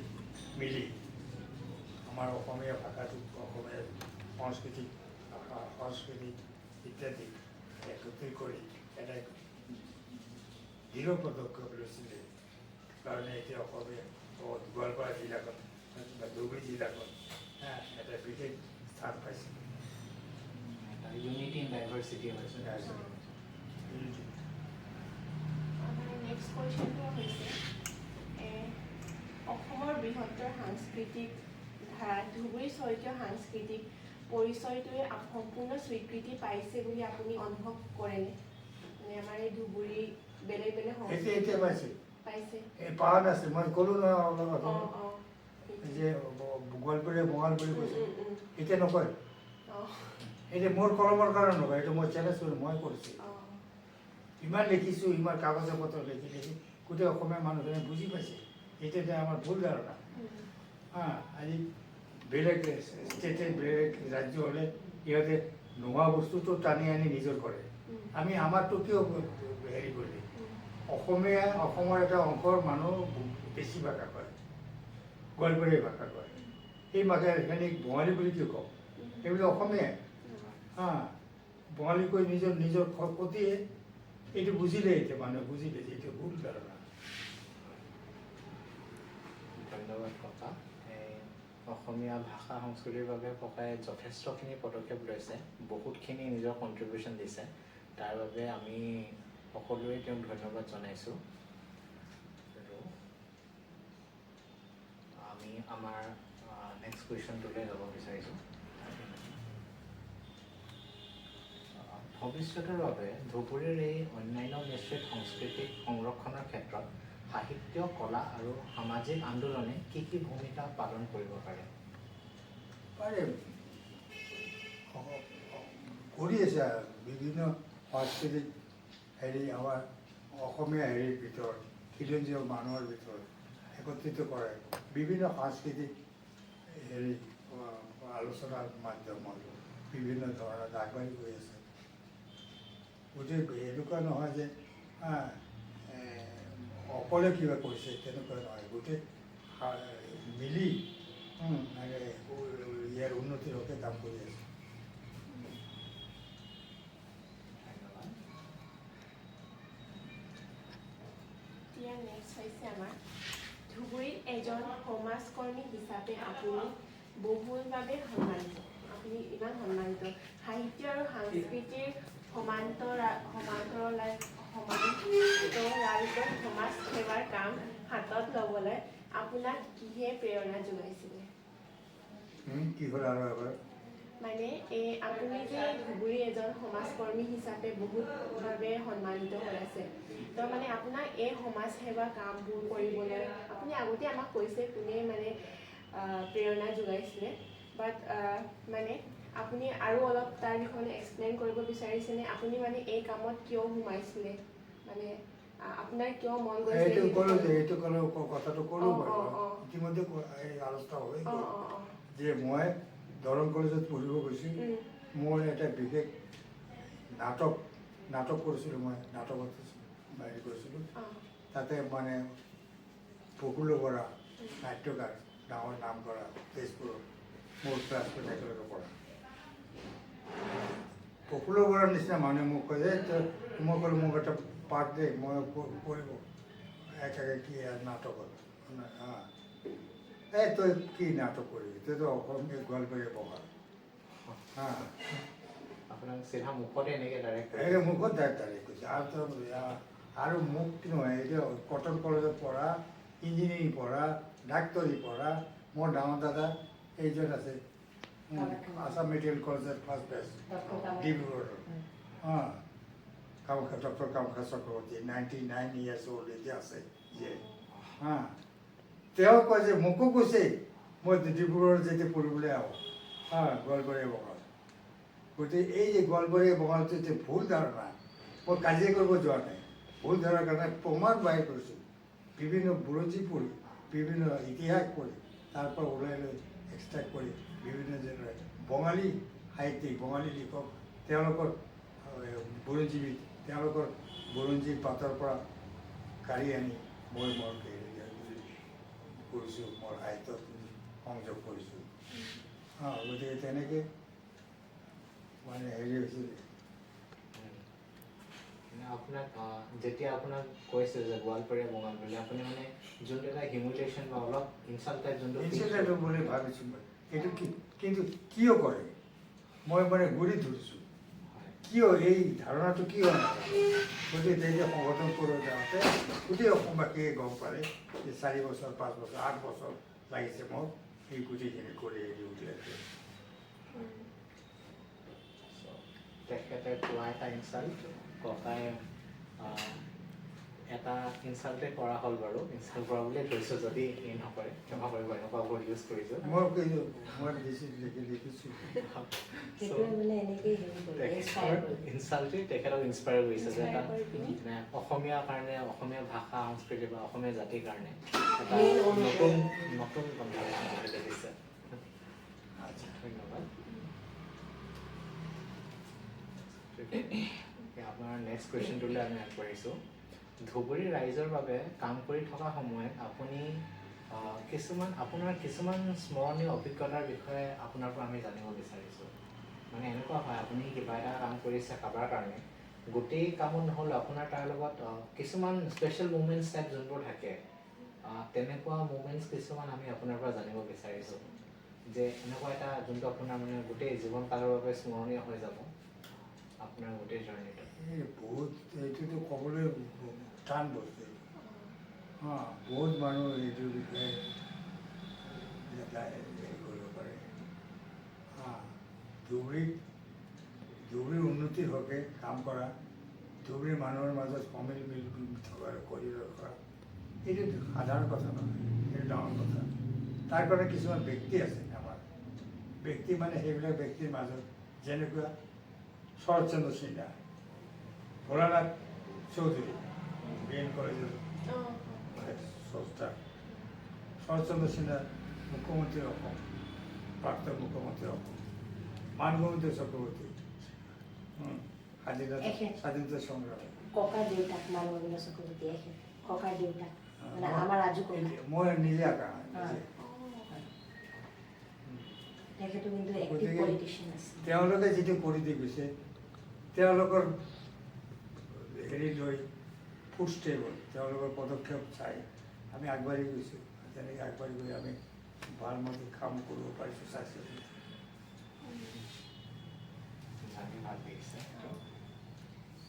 মিলি আমাৰ অসমীয়া ভাষাটোক, অসমীয়া সংস্কৃতি ইত্যাদি একত্ৰিত কৰি এটা দৃঢ় পদক্ষেপ লৈছিলে। কাৰণে এতিয়া অসমীয়া গোৱালপাৰা জিলাখন বা ধুবুৰী জিলাখন এটা বিশেষ স্থান পাইছে। ইউনিটি ইন ডাইভাৰ্চিটি হৈছে। আমাৰ নেক্সট কুৱেশ্যনটো হৈছে অসমৰ বৃহত্তৰ সাংস্কৃতিক ধাৰা ধুবুৰী স্বকীয় সাংস্কৃতিক পৰিচয়টোৱে সম্পূৰ্ণ স্বীকৃতি পাইছে বুলি আপুনি অনুভৱ কৰেনে? মানে আমাৰ এই ধুবুৰী বেলেগ বেলেগ এতিয়া পাইছে, পাইছে। এই পাহাৰ আছে, মই ক'লোঁ নহয় অলপ যে গোৱালপাৰীয়া বঙাল বুলি কৈছে, এতিয়া নকয়। এতিয়া মোৰ কলমৰ কাৰণে নকয়, এইটো মই চেলেঞ্জ কৰোঁ, মই কৰিছোঁ। ইমান লিখিছোঁ, ইমান কাগজে পত্ৰ লিখি গোটেই অসমীয়া মানুহখিনিয়ে বুজি পাইছে। এতিয়া আমাৰ ভুল ধাৰণা। আজি বেলেগ ষ্টেটে, বেলেগ ৰাজ্য হ'লে ইহঁতে নোহোৱা বস্তুটো টানি আনি নিজৰ কৰে। আমি আমাৰটো কিয় হেৰি কৰিলে? অসমৰ এটা অংশৰ মানুহ বেছি ভাষা কয়, গোৱালপাৰীয়া ভাষা কয়। সেই ভাষাখিনিক বঙালী বুলি কিয় কওঁ? সেইবিলাক অসমীয়াই। বঙালী কৈ নিজৰ ক্ষতিয়ে এইটো বুজিলে, এতিয়া মানুহে বুজিলে যে এইটো ভুল ধাৰণা। ধন্যবাদ ককা। অসমীয়া ভাষা সংস্কৃতিৰ বাবে ককাই যথেষ্টখিনি পদক্ষেপ লৈছে, বহুতখিনি নিজৰ কণ্ট্ৰিবিউশ্যন দিছে। তাৰ বাবে আমি সকলোৱে তেওঁক ধন্যবাদ জনাইছোঁ। আৰু আমি আমাৰ নেক্সট কুৱেশ্যনটোলৈ যাব বিচাৰিছোঁ। ভৱিষ্যতৰ বাবে ধুবুৰীৰ এই অন্যান্য মিশ্ৰিত সাংস্কৃতিক সংৰক্ষণৰ ক্ষেত্ৰত সাহিত্য, কলা আৰু সামাজিক আন্দোলনে কি কি ভূমিকা পালন কৰিব পাৰে? কৰি আছে বিভিন্ন সাংস্কৃতিক হেৰি আমাৰ অসমীয়া হেৰিৰ ভিতৰত, খিলঞ্জীয়া মানুহৰ ভিতৰত একত্ৰিত কৰে বিভিন্ন সাংস্কৃতিক হেৰি আলোচনাৰ মাধ্যমত বিভিন্ন ধৰণত আগবাঢ়ি গৈ আছে। গতিকে এনেকুৱা নহয় যে অকলে কিবা কৰিছে তেনেকুৱা নহয়, গোটেই মিলি মানে ইয়াৰ উন্নতিৰ হকে কাম কৰি আছে। ধন্যবাদ। এতিয়া নেক্সট হৈছে আমাৰ ধুবুৰীত এজন সমাজকৰ্মী হিচাপে আপুনি বহুলভাৱে সন্মানিত। আপুনি ইমান সন্মানিত, সাহিত্য আৰু সাংস্কৃতিৰ সমান্তৰালত সমাজ সেৱাৰ কাম হাতত ল'বলৈ আপোনাক কিহে প্ৰেৰণা যোগাইছিলে? কি হ'ল আৰু এবাৰ? মানে আপুনি যে ধুবুৰীৰ এজন সমাজকৰ্মী হিচাপে বহুতভাৱে সন্মানিত হৈ আছে, তো মানে আপোনাক এই সমাজ সেৱা কামবোৰ কৰিবলৈ আপুনি আগতে আমাক কৈছে কোনে মানে প্ৰেৰণা যোগাইছিলে, বাট মানে আপুনি আৰু অলপ তাৰ বিষয়ে এক্সপ্লেইন কৰিব বিচাৰিছেনে? আপুনি মানে এই কামত কিয় সোমাইছিলে, মানে আপোনাৰ কিয় মন গৈছে? কথাটো ক'লো বাৰু, ইতিমধ্যে আলোচনা হৈ গ'ল যে মই দৰং কলেজত পঢ়িব গৈছোঁ। মই এটা বিশেষ নাটক কৰিছিলোঁ, মই নাটকত হেৰি কৰিছিলোঁ। তাতে মানে প্ৰফুল্ল বৰা নাট্যকাৰ, ডাঙৰ নাম কৰা তেজপুৰৰ, মোৰ ক্লাছমেট একেলগে পঢ়া। প্ৰফুল্ল বৰাৰ নিচিনা মানুহে মোক কয় যে মই ক'লো মোক এটা পাৰ্ট দে, মই কৰিব একেবাৰে কি নাটকত। তই কি নাটক কৰিবি, তইতো অসমীয়া গোৱালপাৰীয়া বহা। আপোনাক চিধা মুখতে এনেকৈ ডাইৰেক্ট মুখত ডাইৰেক্ট কৈছে। আৰু মোক কি নহয়, এতিয়া কটন কলেজত পঢ়া, ইঞ্জিনিয়াৰিং পঢ়া, ডাক্তৰী পঢ়া, মোৰ ডাঙৰ দাদা এইজন আছে আছাম মেডিকেল কলেজত ফাৰ্ষ্ট বেষ্ট ডিব্ৰুগড়ৰ, Kamakhya doctor Kamakhya Chakraborty, 99 years old এতিয়া আছে যে। তেওঁ কয় যে মোকো কৈছে মই ডিব্ৰুগড়ত যেতিয়া পঢ়িবলৈ আহোঁ গোৱালপাৰীয়া বঙাল। গতিকে এই যে গোৱালপাৰীয়া বঙালটো যে ভুল ধাৰণা, মই কাজিয়া কৰিব যোৱা নাই, ভুল ধাৰণাৰ কাৰণে প্ৰমাণ বাহিৰ কৰিছোঁ। বিভিন্ন বুৰঞ্জী পঢ়ি, বিভিন্ন ইতিহাস পঢ়ি, তাৰ পৰা ওলাই লৈ এক্সট্ৰেক্ট কৰি বিভিন্ন জনে বঙালী সাহিত্যিক, বঙালী লিখক, তেওঁলোকৰ বুৰঞ্জীবিদ, তেওঁলোকৰ বুৰঞ্জীৰ পাতৰ পৰা কাঢ়ি আনি মই মোৰ কৰিছোঁ, মোৰ সাহিত্যত সংযোগ কৰিছোঁ। গতিকে তেনেকৈ মানে হেৰি হৈছিল। আপোনাক যেতিয়া আপোনাক কৈছে যে গোৱালপাৰীয়া বঙাল বুলি, আপুনি মানে যোনটো এটা হিউমিলিয়েশ্যন বা অলপ ইনচাল্ট টাইপ যোনটো ইনচাল্ট বুলি ভাবিছোঁ মই, এইটো কিন্তু কিয় কৰে মই মানে গুৰি ধৰিছোঁ, কিয় এই ধাৰণাটো কিয় নাথাকে। গতিকে তেতিয়া সংগঠন কৰি যাওঁতে গোটেই অসমবাসীয়ে গম পালে যে 4 বছৰ 5 বছৰ 8 বছৰ লাগিছে মোক এই গোটেইখিনি কৰি উলিয়াইছে। তেখেতে কোৱা এটা ইনচাল্ট ককাই এটা ইনচাল্টে কৰা হ'ল বাৰু, ইনচাল্ট কৰা বুলিয়ে ধৰিছোঁ, যদি এই নকৰে ক্ষমা কৰিব, এনেকুৱা ৱৰ্ড ইউজ কৰিছোঁ। মই দেখিছোঁ ইনচাল্টে তেখেতক ইনস্পায়াৰ কৰিছে যে এটা অসমীয়াৰ কাৰণে, অসমীয়া ভাষা সংস্কৃতি বা অসমীয়া জাতিৰ কাৰণে এটা নতুন কনভাৰ্চন দিছে। ধন্যবাদ। আপোনাৰ নেক্সট কুৱেশ্যনটোলৈ আমি আগবাঢ়িছোঁ। ধুবুৰী ৰাইজৰ বাবে কাম কৰি থকা সময়ত আপুনি আপোনাৰ কিছুমান স্মৰণীয় অভিজ্ঞতাৰ বিষয়ে আপোনাৰ পৰা আমি জানিব বিচাৰিছোঁ। মানে এনেকুৱা হয়, আপুনি কিবা এটা কাম কৰিছে কাৰোবাৰ কাৰণে, গোটেই কামত নহ'লেও আপোনাৰ তাৰ লগত কিছুমান স্পেচিয়েল মুমেণ্টছ টাইপ যোনবোৰ থাকে, তেনেকুৱা মুমেণ্টছ কিছুমান আমি আপোনাৰ পৰা জানিব বিচাৰিছোঁ, যে এনেকুৱা এটা যোনটো আপোনাৰ মানে গোটেই জীৱনকালৰ বাবে স্মৰণীয় হৈ যাব আপোনাৰ গোটেই জাৰ্ণিটো। বহুত এইটোতো ক'বলৈ টান বস্তু। বহুত মানুহ এইটোৰ বিষয়ে হেৰি কৰিব পাৰে। ধুবুৰীৰ উন্নতিৰ হকে কাম কৰা, ধুবুৰীৰ মানুহৰ মাজত সমিল মিল থকা কৰি ৰখা, এইটো সাধাৰণ কথা নহয়, এইটো ডাঙৰ কথা। তাৰ কাৰণে কিছুমান ব্যক্তি আছে আমাৰ, ব্যক্তি মানে সেইবিলাক ব্যক্তিৰ মাজত যেনেকুৱা শৰৎচন্দ্ৰ সিনহা, ভোলানাথ চৌধুৰী, BN কলেজৰ স্ৰষ্টা, শৰৎচন্দ্ৰ সিনহা মুখ্যমন্ত্ৰী অসম, প্ৰাক্তন মুখ্যমন্ত্ৰী অসম, মানগোবিন্দ চক্ৰৱৰ্তী এখেত। স্বাধীনতা সংগ্ৰাম। ককাৰ দেউতাক মানগোবিন্দ চক্ৰৱৰ্তী এখেত ককাৰ দেউতাক মানে আমাৰ ৰাজু ককা মই নিজে আঁকা নিজে। তেখেতো কিন্তু এক্টিভ গতিকে পলিটিচিয়ান আছে। তেওঁলোকে যিটো কৰি দি গৈছে তেওঁলোকৰ হেৰি লৈ ফুটষ্টেপত তেওঁলোকৰ পদক্ষেপ চাই আমি আগবাঢ়ি গৈছোঁ। তেনেকৈ আগবাঢ়ি গৈ আমি ভাল মতে কাম কৰিব পাৰিছোঁ স্বাস্থ্য। জানি ভাল লাগিছে।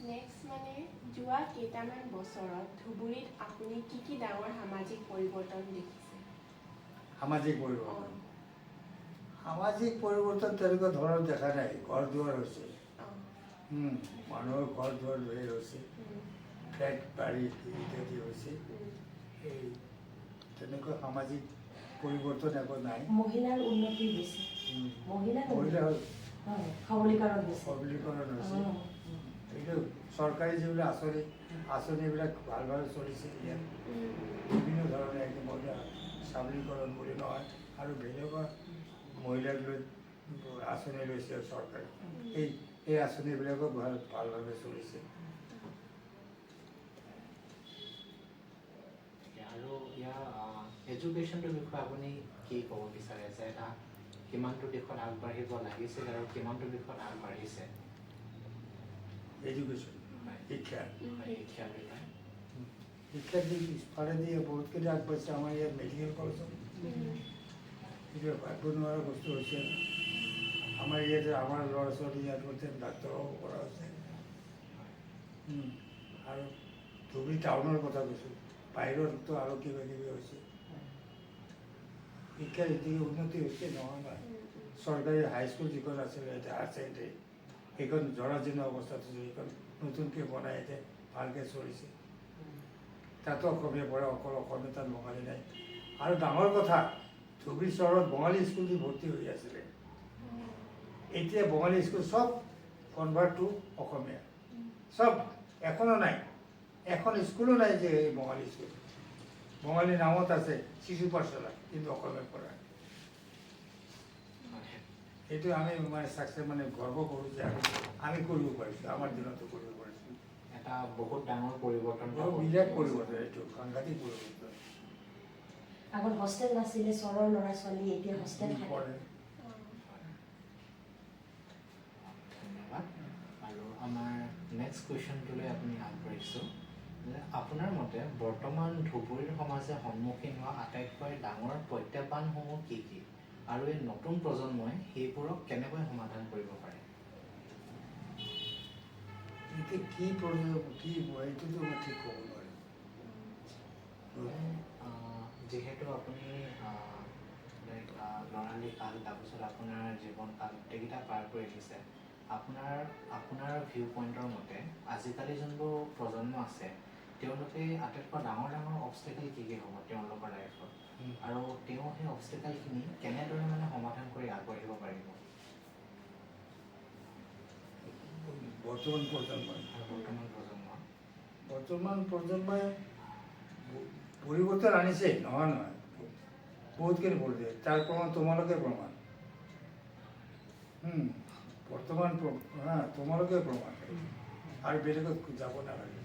নেক্সট মানে যোৱা কেইটামান বছৰত ধুবুৰীত আপুনি কি ডাঙৰ সামাজিক পৰিৱৰ্তন দেখিছে? সামাজিক পৰিৱৰ্তন তেনেকুৱা ধৰণৰ দেখা নাই। ঘৰ দুৱাৰ হৈছে, মানুহৰ ঘৰ দুৱাৰ ধেৰ হৈছে, ফ্লেট বাৰী ইত্যাদি হৈছে। এই তেনেকুৱা সামাজিক পৰিৱৰ্তন একো নাই। মহিলাৰ উন্নতি হৈছে, মহিলা সবলীকৰণ হৈছে। সবলীকৰণ হৈছে। এইটো চৰকাৰী যিবিলাক আঁচনিবিলাক ভালভাৱে চলিছে ইয়াত বিভিন্ন ধৰণে মহিলা সবলীকৰণ বুলি নহয় আৰু বেলেগৰ মহিলাক লৈ আঁচনি লৈছে চৰকাৰে। এই আঁচনিবিলাকো ভালভাৱে চলিছে। আৰু ইয়াৰ এডুকেশ্যনটোৰ বিষয়ে আপুনি কি ক'ব বিচাৰে যে এটা কিমানটো দিশত আগবাঢ়িব লাগিছিল আৰু কিমানটো দিশত আগবাঢ়িছে? এডুকেশ্যন শিক্ষা শিক্ষাৰ বিষয়ে শিক্ষাৰ দিশ ফালেদি বহুতখিনি আগবাঢ়িছে। আমাৰ ইয়াত মেডিকেল কলেজত এতিয়া ভাবিব নোৱাৰা বস্তু হৈছে। আমাৰ ইয়াতে আমাৰ ল'ৰা ছোৱালী ইয়াত গৈছে ডাক্তৰ হ'ব পৰা হৈছে। আৰু ধুবুৰী টাউনৰ কথা কৈছোঁ, বাহিৰতো আৰু কিবা কিবি হৈছে। শিক্ষাৰ এদিকে উন্নতি হৈছে নহয়। চৰকাৰী হাইস্কুল যিখন আছিলে এতিয়া হায়াৰ ছেকেণ্ডেৰী সেইখন জৰাজীৰ্ণ অৱস্থাত আছে। সেইখন নতুনকৈ বনাই এতিয়া ভালকৈ চলিছে। তাতো অসমীয়া পঢ়ে, অকল অসমীয়া, তাত বঙালী নাই। আৰু ডাঙৰ কথা ধুবুৰী চহৰত বঙালী স্কুল দি ভৰ্তি হৈ আছিলে। এতিয়া বঙালী স্কুল চব কনভাৰ্ট টু অসমীয়া, চব। এখনো নাই, এখন স্কুলো নাই যে এই বঙালী স্কুল। বঙালী নামত আছে শিশু পাঠশালা, কিন্তু অসমীয়া পঢ়া। এইটো আমি মানে গৰ্ব কৰোঁ যে আমি কৰিব পাৰিছোঁ, আমাৰ দিনতো কৰিব পাৰিছোঁ। এটা বহুত ডাঙৰ পৰিৱৰ্তন। বিৰাট পৰিৱৰ্তন, এইটো সাংঘাতিক পৰিৱৰ্তন। আগত হোষ্টেল নাছিলে, চহৰৰ ল'ৰা ছোৱালী এতিয়া হোষ্টেল থাকে। পঢ়ে। ধন্যবাদ। আৰু আমাৰ নেক্সট কুৱেশ্যনটোলৈ আপুনি আগবাঢ়িছোঁ যে আপোনাৰ মতে বৰ্তমান ধুবুৰীৰ সমাজে সন্মুখীন হোৱা আটাইতকৈ ডাঙৰ প্ৰত্যাহ্বানসমূহ কি কি আৰু এই নতুন প্ৰজন্মই সেইবোৰক কেনেকৈ সমাধান কৰিব পাৰে? এতিয়া কি এইটোতো মই ঠিক ক'ব নোৱাৰিম। যিহেতু আপুনি ল'ৰালি কাল তাৰপিছত আপোনাৰ জীৱন কাল গোটেইকেইটা পাৰ কৰি আহিছে, আপোনাৰ ভিউ পইণ্টৰ মতে আজিকালি যোনবোৰ প্ৰজন্ম আছে তেওঁলোকে আটাইতকৈ ডাঙৰ অবষ্টেকেল কি হ'ব তেওঁলোকৰ লাইফত, আৰু তেওঁ সেই অবষ্টেকেলখিনি কেনেদৰে মানে সমাধান কৰি আগবাঢ়িব পাৰিব? বৰ্তমান প্ৰজন্মই পৰিৱৰ্তন আনিছে, নহয় বহুতখিনি পৰিছে। তাৰ প্ৰমাণ তোমালোকে প্ৰমাণ। বৰ্তমান তোমালোকে প্ৰমাণ, আৰু বেলেগত যাব নালাগে।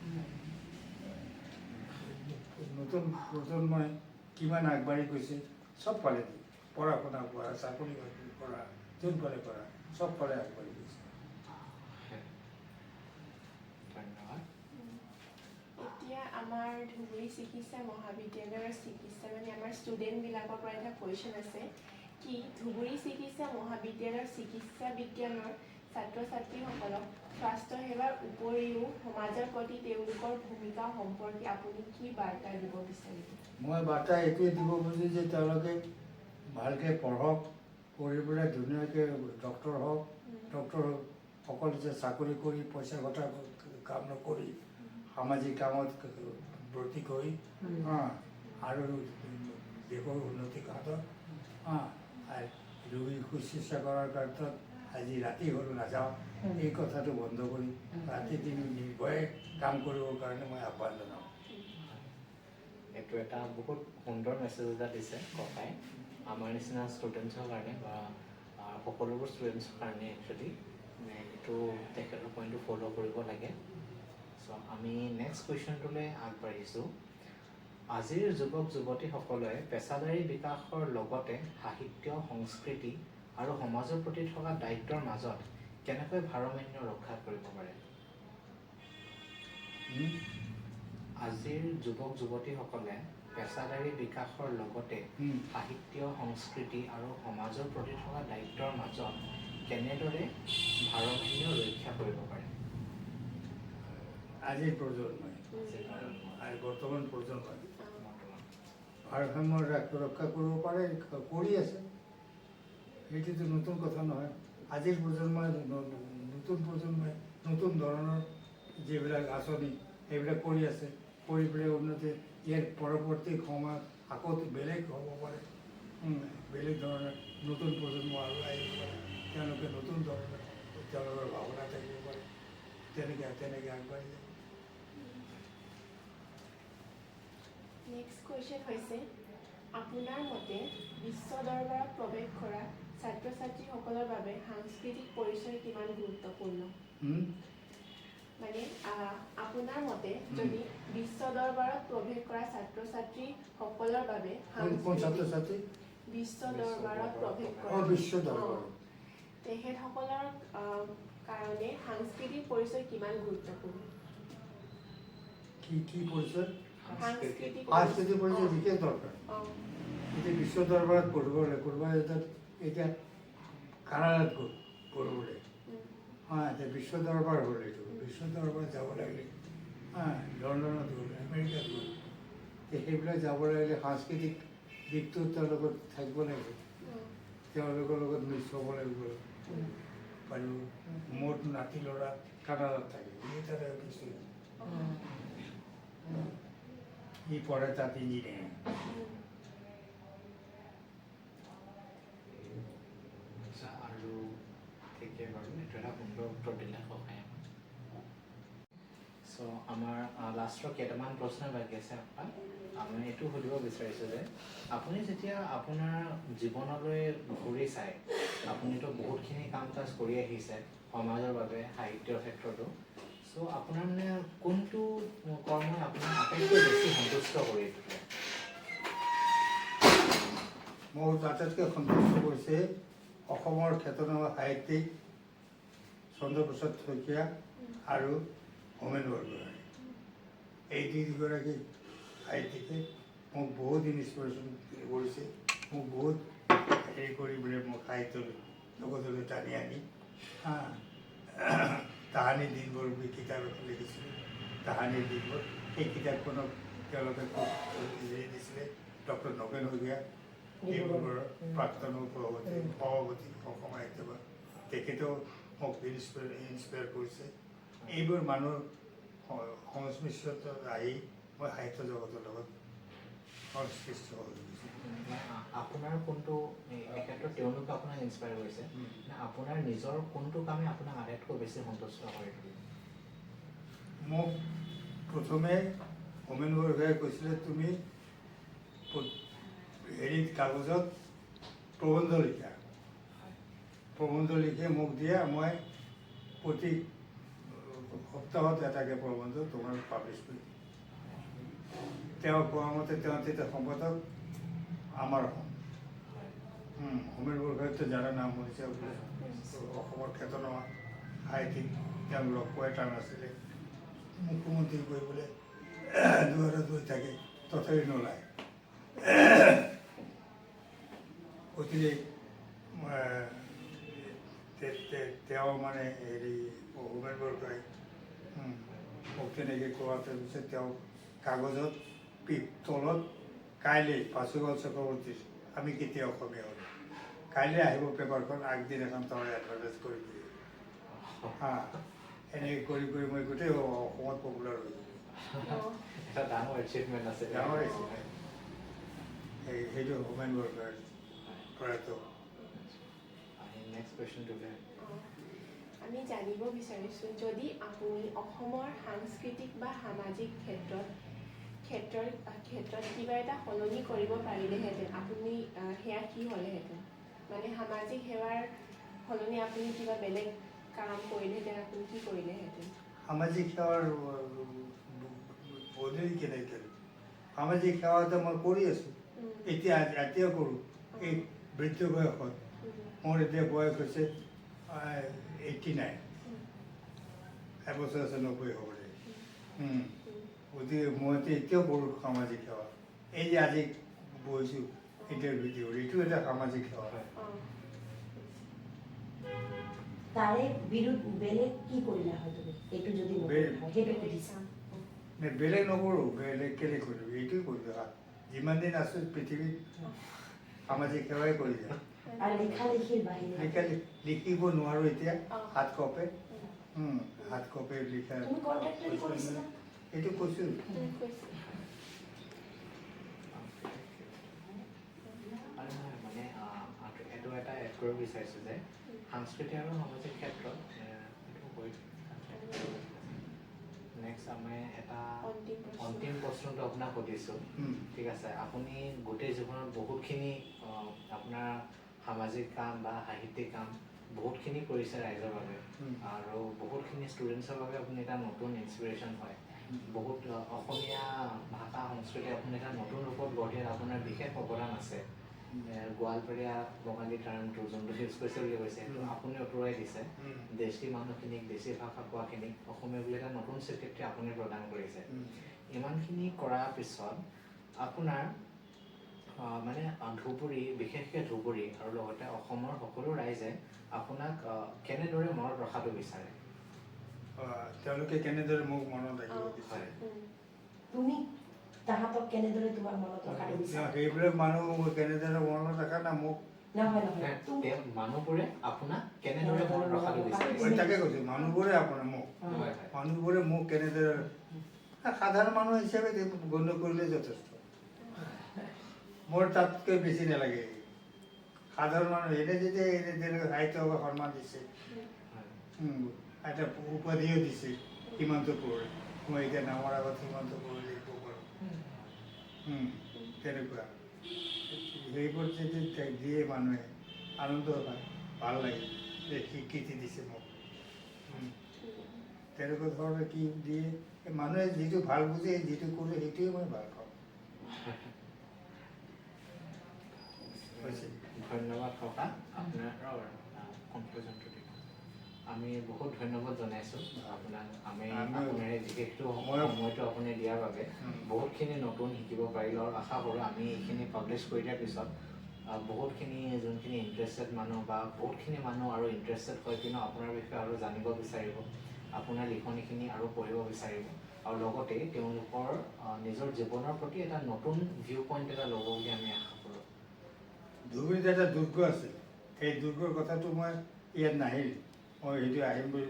নতুন প্ৰজন্মই কিমান আগবাঢ়ি গৈছে চব ফালে, পঢ়া শুনা কৰা, চাকৰি বাকৰি কৰা, যোনফালে কৰা চব ফালে আগবাঢ়ি গৈছে। ধন্যবাদ। এতিয়া আমাৰ ধুবুৰী চিকিৎসা মহাবিদ্যালয়ৰ মানে আমাৰ ষ্টুডেণ্টবিলাকৰ পৰা এটা কুৱেশ্যন আছে কি ধুবুৰী চিকিৎসা মহাবিদ্যালয়ৰ চিকিৎসা বিজ্ঞানৰ ছাত্ৰ ছাত্ৰীসকলক স্বাস্থ্য সেৱাৰ উপৰিও সমাজৰ প্ৰতি তেওঁলোকৰ ভূমিকা সম্পৰ্কে আপুনি কি বাৰ্তা দিব বিচাৰিব? মই বাৰ্তা এইটোৱে দিব খুজিছোঁ যে তেওঁলোকে ভালকৈ পঢ়ক, পঢ়ি পেলাই ধুনীয়াকৈ ডক্তৰ হওক, অকল যে চাকৰি কৰি পইচা ঘটা কাম নকৰি সামাজিক কামত ব্ৰতী কৰি আৰু দেশৰ উন্নতি ঘাটত ৰোগী শুশ্ৰূষা কৰাৰ ক্ষেত্ৰত আজি ৰাতি হ'লেও নাযাওঁ, এই কথাটো বন্ধ কৰি ৰাতি দিন নিৰ্ভয়ে কাম কৰিবৰ কাৰণে মই আহ্বান জনাওঁ। এইটো এটা বহুত সুন্দৰ মেছেজ এটা দিছে ককাই আমাৰ নিচিনা ষ্টুডেণ্টছৰ কাৰণে বা সকলোবোৰ ষ্টুডেণ্টছৰ কাৰণে একচুৱেলি এইটো তেখেতৰ পইণ্টটো ফ'ল' কৰিব লাগে। চ' আমি নেক্সট কুৱেশ্যনটোলৈ আগবাঢ়িছোঁ। আজিৰ যুৱক যুৱতীসকলে পেছাদাৰী বিকাশৰ লগতে সাহিত্য, সংস্কৃতি আৰু সমাজৰ প্ৰতি থকা দায়িত্বৰ মাজত কেনেকৈ ভাৰসাম্য ৰক্ষা কৰিব পাৰে? আজিৰ যুৱক যুৱতীসকলে পেছাদাৰী বিকাশৰ লগতে সাহিত্য, সংস্কৃতি আৰু সমাজৰ প্ৰতি থকা দায়িত্বৰ মাজত কেনেদৰে ভাৰসাম্য ৰক্ষা কৰিব পাৰে? আজিৰ প্ৰজন্মই আৰু বৰ্তমান প্ৰজন্মই ভাৰসাম্য ৰক্ষা কৰিব পাৰে, কৰি আছে। সেইটোতো নতুন কথা নহয়। আজিৰ প্ৰজন্মই নতুন প্ৰজন্মই নতুন ধৰণৰ যিবিলাক আঁচনি সেইবিলাক কৰি আছে, কৰি পেলাই উন্নতি ইয়াৰ পৰৱৰ্তী সময়ত আকৌ বেলেগ হ'ব পাৰে, বেলেগ ধৰণৰ নতুন প্ৰজন্ম আৰু আহিব পাৰে, তেওঁলোকে নতুন ধৰণৰ তেওঁলোকৰ ভাৱনা থাকিব পাৰে, তেনেকৈ আগবাঢ়ি যাব। নেক্সট কুৱেশ্যন হৈছে, আপোনাৰ মতে বিশ্ব দৰবাৰত প্ৰৱেশ কৰা ছাত্ৰ ছাত্ৰীসকলৰ বাবে সাংস্কৃতিক পৰিচয় কিমান গুৰুত্বপূৰ্ণ? মানে আপোনাৰ মতে যদি বিশ্ব দৰবাৰত প্ৰৱেশ কৰা ছাত্ৰ ছাত্ৰীসকলৰ বাবে কোন ছাত্ৰ ছাত্ৰী? বিশ্ব দৰবাৰত প্ৰৱেশ কৰা বিশ্ব দৰবাৰত তেখেতসকলৰ কাৰণে সাংস্কৃতিক পৰিচয় কিমান গুৰুত্বপূৰ্ণ? কি পৰিচয়? সাংস্কৃতিক পৰিচয় বিশেষ দৰকাৰ। এতিয়া বিশ্ব দৰবাৰত পঢ়িব লাগে, কোনোবাই এতিয়া কানাডাত গ'ল পঢ়িবলৈ, এতিয়া বিশ্ব দৰবাৰ হ'ল, এইটো বিশ্ব দৰবাৰত যাব লাগিলে, লণ্ডনত গ'ল, আমেৰিকাত গ'ল, সেইবিলাক যাব লাগিলে সাংস্কৃতিক দিশটো তেওঁলোকৰ থাকিব লাগিব, তেওঁলোকৰ লগত মিক্স হ'ব লাগিব। আৰু মোৰ নাতি ল'ৰা কানাডাত থাকে, সি পঢ়ে তাত ইঞ্জিনিয়াৰিং। আৰু ঠিকে বাৰু, এইটো এটা সুন্দৰ উত্তৰ দিলে সহায়। চ' আমাৰ লাষ্টৰ কেইটামান প্ৰশ্ন বাকী আছে আপোনাক। আমি এইটো সুধিব বিচাৰিছোঁ যে আপুনি যেতিয়া আপোনাৰ জীৱনলৈ ঘূৰি চায়, আপুনিতো বহুতখিনি কাম কাজ কৰি আহিছে সমাজৰ বাবে, সাহিত্যৰ ক্ষেত্ৰতো। চ' আপোনাৰ মানে কোনটো কৰ্মই আপোনাক আটাইতকৈ বেছি সন্তুষ্ট কৰি থাকে? মোৰ আটাইতকৈ সন্তুষ্ট কৰিছে অসমৰ খ্যাতনামা সাহিত্যিক চন্দ্ৰপ্ৰসাদ শইকীয়া আৰু হোমেন বৰগোহাঁই। এই দুয়োগৰাকী সাহিত্যিকে মোক বহুত ইনস্পিৰেশ্যন কৰিছে, মোক বহুত হেৰি কৰি পেলাই মোক সাহিত্যৰ জগতলৈ টানি আনি তাহানিৰ দিনবোৰ বুলি কিতাপ এখন লিখিছিলোঁ, তাহানিৰ দিনবোৰ। সেই কিতাপখনক তেওঁলোকে খুব হেৰি দিছিলে, ডক্টৰ নগেন শইকীয়া, ডিব্ৰুগড়ৰ প্ৰাক্তন সভাপতি অসম সাহিত্য সভা, তেখেতেও মোক ইনস্পায়াৰ কৰিছে। এইবোৰ মানুহ সংস্পৃষ্ট আহি মই সাহিত্য জগতৰ লগত সংশ্লিষ্ট হৈ গৈছোঁ। আপোনাৰ কোনটো এই ক্ষেত্ৰত তেওঁলোকে আপোনাক ইনস্পায়াৰ কৰিছে, আপোনাৰ নিজৰ কোনটো কামে আপোনাক আটাইতকৈ বেছি সন্তুষ্ট কৰি তুলিছে? মোক প্ৰথমে হোমেন বৰগোহাঁয়ে কৈছিলে, তুমি হেৰিত কাগজত প্ৰবন্ধ লিখা, প্ৰবন্ধ লিখি মোক দিয়া, মই প্ৰতি সপ্তাহত এটাকৈ প্ৰবন্ধ তোমাৰ পাব্লিছ কৰি। তেওঁ কোৱা মতে তেওঁ তেতিয়া সম্পাদক আমাৰ হোমেন বৰগোহাঁইতো যাৰ নাম শুনিছে, অসমৰ খ্যাতনামা সাহিত্যিক, তেওঁ লগ পোৱাই টান আছিলে। মুখ্যমন্ত্ৰী কৰিবলৈ দুৱাৰত গৈ থাকে, তথাপি নোলায়। গতিকে তেওঁ মানে হেৰি হোমেন বৰগোহাঁই মোক তেনেকৈ কোৱাটোৰ পিছত তেওঁ কাগজত তলত কাইলৈ পাচুগল চক্ৰৱৰ্তী, আমি কেতিয়া অসমীয়া হ'লোঁ, কাইলৈ আহিব পেপাৰখন, আগদিনাখন তেওঁ এডভাৰটাইজ কৰি দিয়ে। এনেকৈ কৰি কৰি মই গোটেই অসমত পপুলাৰ হৈ গ'লোঁ। এটা ডাঙৰ এচিভমেণ্ট আছে। ডাঙৰ এচিভমেণ্ট সেইটো হোমেন বৰগোহাঁইৰ প্ৰয়াত। নেক্সট কুৱেশ্যনটো আমি জানিব বিচাৰিছোঁ, যদি আপুনি অসমৰ সাংস্কৃতিক বা সামাজিক ক্ষেত্ৰত কিবা এটা সলনি কৰিব পাৰিলেহেঁতেন, আপুনি সেয়া কি হ'লেহেঁতেন? মানে সামাজিক সেৱাৰ সলনি আপুনি কিবা বেলেগ কাম কৰিলেহেঁতেন, আপুনি কি কৰিলেহেঁতেন? সামাজিক সেৱাৰ বদলি কেনেকৈ সামাজিক সেৱাটো মই কৰি আছোঁ এতিয়াও কৰোঁ। এই বৃদ্ধ বয়সত মোৰ এতিয়া বয়স হৈছে 89, এবছৰ আছে 90 হ'বলৈ। গতিকে মইতো এতিয়াও কৰোঁ সামাজিক সেৱা। এই যে আজি বহিছোঁ ইণ্টাৰভিউ দিওঁ, এইটো এটা সামাজিক সেৱা। তাৰে বেলেগ কি কৰিলা হয় তুমি? এইটো যদি নকৰিলা হয়, সেইটো সুধিছা। বেলেগ নকৰোঁ, বেলেগ কেলে কৰিলোঁ, এইটোৱে কৰিলোঁ। যিমান দিন আছোঁ পৃথিৱীত সামাজিক সেৱাই কৰি যাওঁ। আৰু লিখা লিখিৰ বাহিৰে লিখিব নোৱাৰোঁ এতিয়া, হাত কপে লিখা তুমি কণ্ট্ৰেক্টৰী কৰিছিলা? এইটো কৈছোঁ। আৰু নহয় মানে এইটো এটা এড কৰিব বিচাৰিছোঁ যে সাংস্কৃতিক আৰু সামাজিক ক্ষেত্ৰত নেক্সট আমি এটা অন্তিম প্ৰশ্নটো আপোনাক সুধিছোঁ। ঠিক আছে, আপুনি গোটেই জীৱনত বহুতখিনি আপোনাৰ সামাজিক কাম বা সাহিত্যিক কাম বহুতখিনি কৰিছে ৰাইজৰ বাবে, আৰু বহুতখিনি ষ্টুডেণ্টছৰ বাবে আপুনি এটা নতুন ইনস্পিৰেশ্যন হয়। বহুত অসমীয়া ভাষা সংস্কৃতি আপুনি এটা নতুন ৰূপত গঢ় দিয়াত আপোনাৰ বিশেষ অৱদান আছে। গোৱালপৰীয়া বঙালী টাৰ্মটো যোনটো ইউজ কৰিছে বুলি কৈছে, সেইটো আপুনি আঁতৰাই দিছে। দেশী মানুহখিনিক, দেশী ভাষা কোৱাখিনিক অসমীয়া বুলি এটা নতুন স্বীকৃতি আপুনি প্ৰদান কৰিছে। ইমানখিনি কৰাৰ পিছত আপোনাৰ মানে ধুবুৰী, বিশেষকৈ ধুবুৰী আৰু লগতে অসমৰ সকলো ৰাইজে আপোনাক কেনেদৰে মনত ৰখাটো বিচাৰে? তেওঁলোকে কেনেদৰে মোক মনত ৰাখিব বিচাৰে? তুমি তাহাঁতক কেনেদৰে তোমাৰ মনত ৰখাটো বিচাৰা? সেইবিলাক মানুহ কেনেদৰে মনত ৰাখা না মোক নহয় মানুহবোৰে আপোনাক কেনেদৰে মনত ৰখাটো বিচাৰে? মই তাকে কৈছোঁ, মানুহবোৰে আপোনাৰ মানুহবোৰে মোক কেনেদৰে সাধাৰণ মানুহ হিচাপে গণ্য কৰিলে যথেষ্ট। মোৰ তাতকৈ বেছি নালাগে। সাধাৰণ মানুহ এনে যেতিয়া সাহিত্য সন্মান দিছে, এটা উপাধিও দিছে সীমান্ত পৰুৱা। মই এতিয়া নামৰ আগত সীমান্ত পৰুৱা লিখিব পাৰোঁ। তেনেকুৱা সেইবোৰ যদি দিয়ে মানুহে আনন্দ পায়, ভাল লাগে যে স্বীকৃতি দিছে মোক। তেনেকুৱা ধৰণৰ কি দিয়ে, মানুহে যিটো ভাল বুজে, যিটো কৰে সেইটোৱে মই ভাল পাওঁ। ধন্যবাদ ককা, আপোনাৰ কনক্লুজনটো দিব। আমি বহুত ধন্যবাদ জনাইছোঁ আপোনাক। আপোনাৰ বিশেষটো সময়টো আপুনি দিয়াৰ বাবে বহুতখিনি নতুন শিকিব পাৰিলোঁ, আৰু আশা কৰোঁ আমি এইখিনি পাব্লিছ কৰি দিয়াৰ পিছত বহুতখিনি যোনখিনি ইণ্টাৰেষ্টেড মানুহ বা বহুতখিনি মানুহ আৰু ইণ্টাৰেষ্টেড হৈ কিনে আপোনাৰ বিষয়ে আৰু জানিব বিচাৰিব, আপোনাৰ লিখনিখিনি আৰু পঢ়িব বিচাৰিব, আৰু লগতে তেওঁলোকৰ নিজৰ জীৱনৰ প্ৰতি এটা নতুন ভিউ পইণ্ট এটা ল'ব বুলি আমি আশা কৰোঁ। ধুবুৰীত এটা দুৰ্গ আছে, সেই দুৰ্গৰ কথাটো মই ইয়াত নাহিল, মই সেইটো আহিম বুলি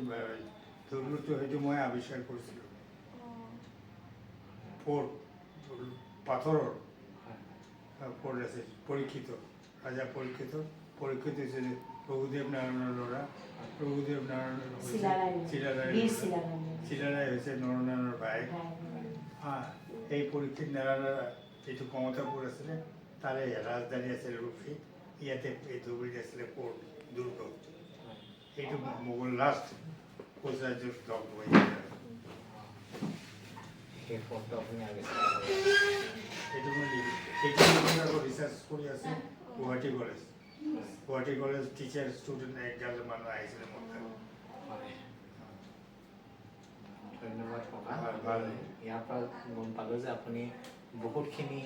দুৰ্গটো সেইটো মই আৱিষ্কাৰ কৰিছিলোঁ। ফ'ৰ্ট পাথৰৰ ফ'ৰ্ট আছে, পৰীক্ষিত ৰাজা পৰীক্ষিত হৈছে প্ৰভুদেৱ নাৰায়ণৰ ল'ৰা। প্ৰভুদেৱ নাৰায়ণ চিলাৰায় হৈছে নৰনাৰায়ণৰ ভাই। সেই পৰীক্ষিত নাৰায়ণৰ যিটো কমতাপুৰ আছিলে, তাৰে ৰাজধানী আছিল ৰূপসী। ইয়াতে এই ধুবুৰীত আছিলে ফ'ৰ্ট দুৰ্গ। এইটো মোগল লাষ্ট কোচৰাজৰ দল হৈ সেই ফটো আপুনি আৱিষ্কাৰ কৰে। এইটো মই আকৌ ৰিচাৰ্চ কৰি আছোঁ গুৱাহাটী কলেজ টিচাৰ ষ্টুডেণ্ট একগাল মানুহ আহিছিলে মোৰ তাত। ধন্যবাদ ককা। ইয়াৰ পৰা গম পালোঁ যে আপুনি বহুতখিনি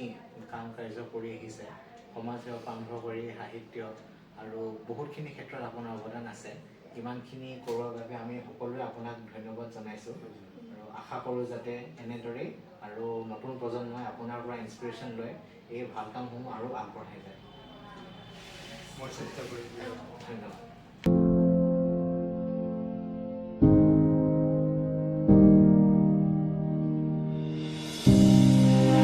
কাম কাৰ্য কৰি আহিছে, সমাজ সেৱক আৰম্ভ কৰি সাহিত্য, আৰু বহুতখিনি ক্ষেত্ৰত আপোনাৰ অৱদান আছে। ইমানখিনি কৰোৱাৰ বাবে আমি সকলোৱে আপোনাক ধন্যবাদ জনাইছোঁ, আৰু আশা কৰোঁ যাতে এনেদৰেই আৰু নতুন প্ৰজন্মই আপোনাৰ পৰা ইনস্পিৰেশ্যন লৈ এই ভাল কামসমূহ আৰু আগবঢ়াই যায়। মই চেষ্টা কৰিম। ধন্যবাদ।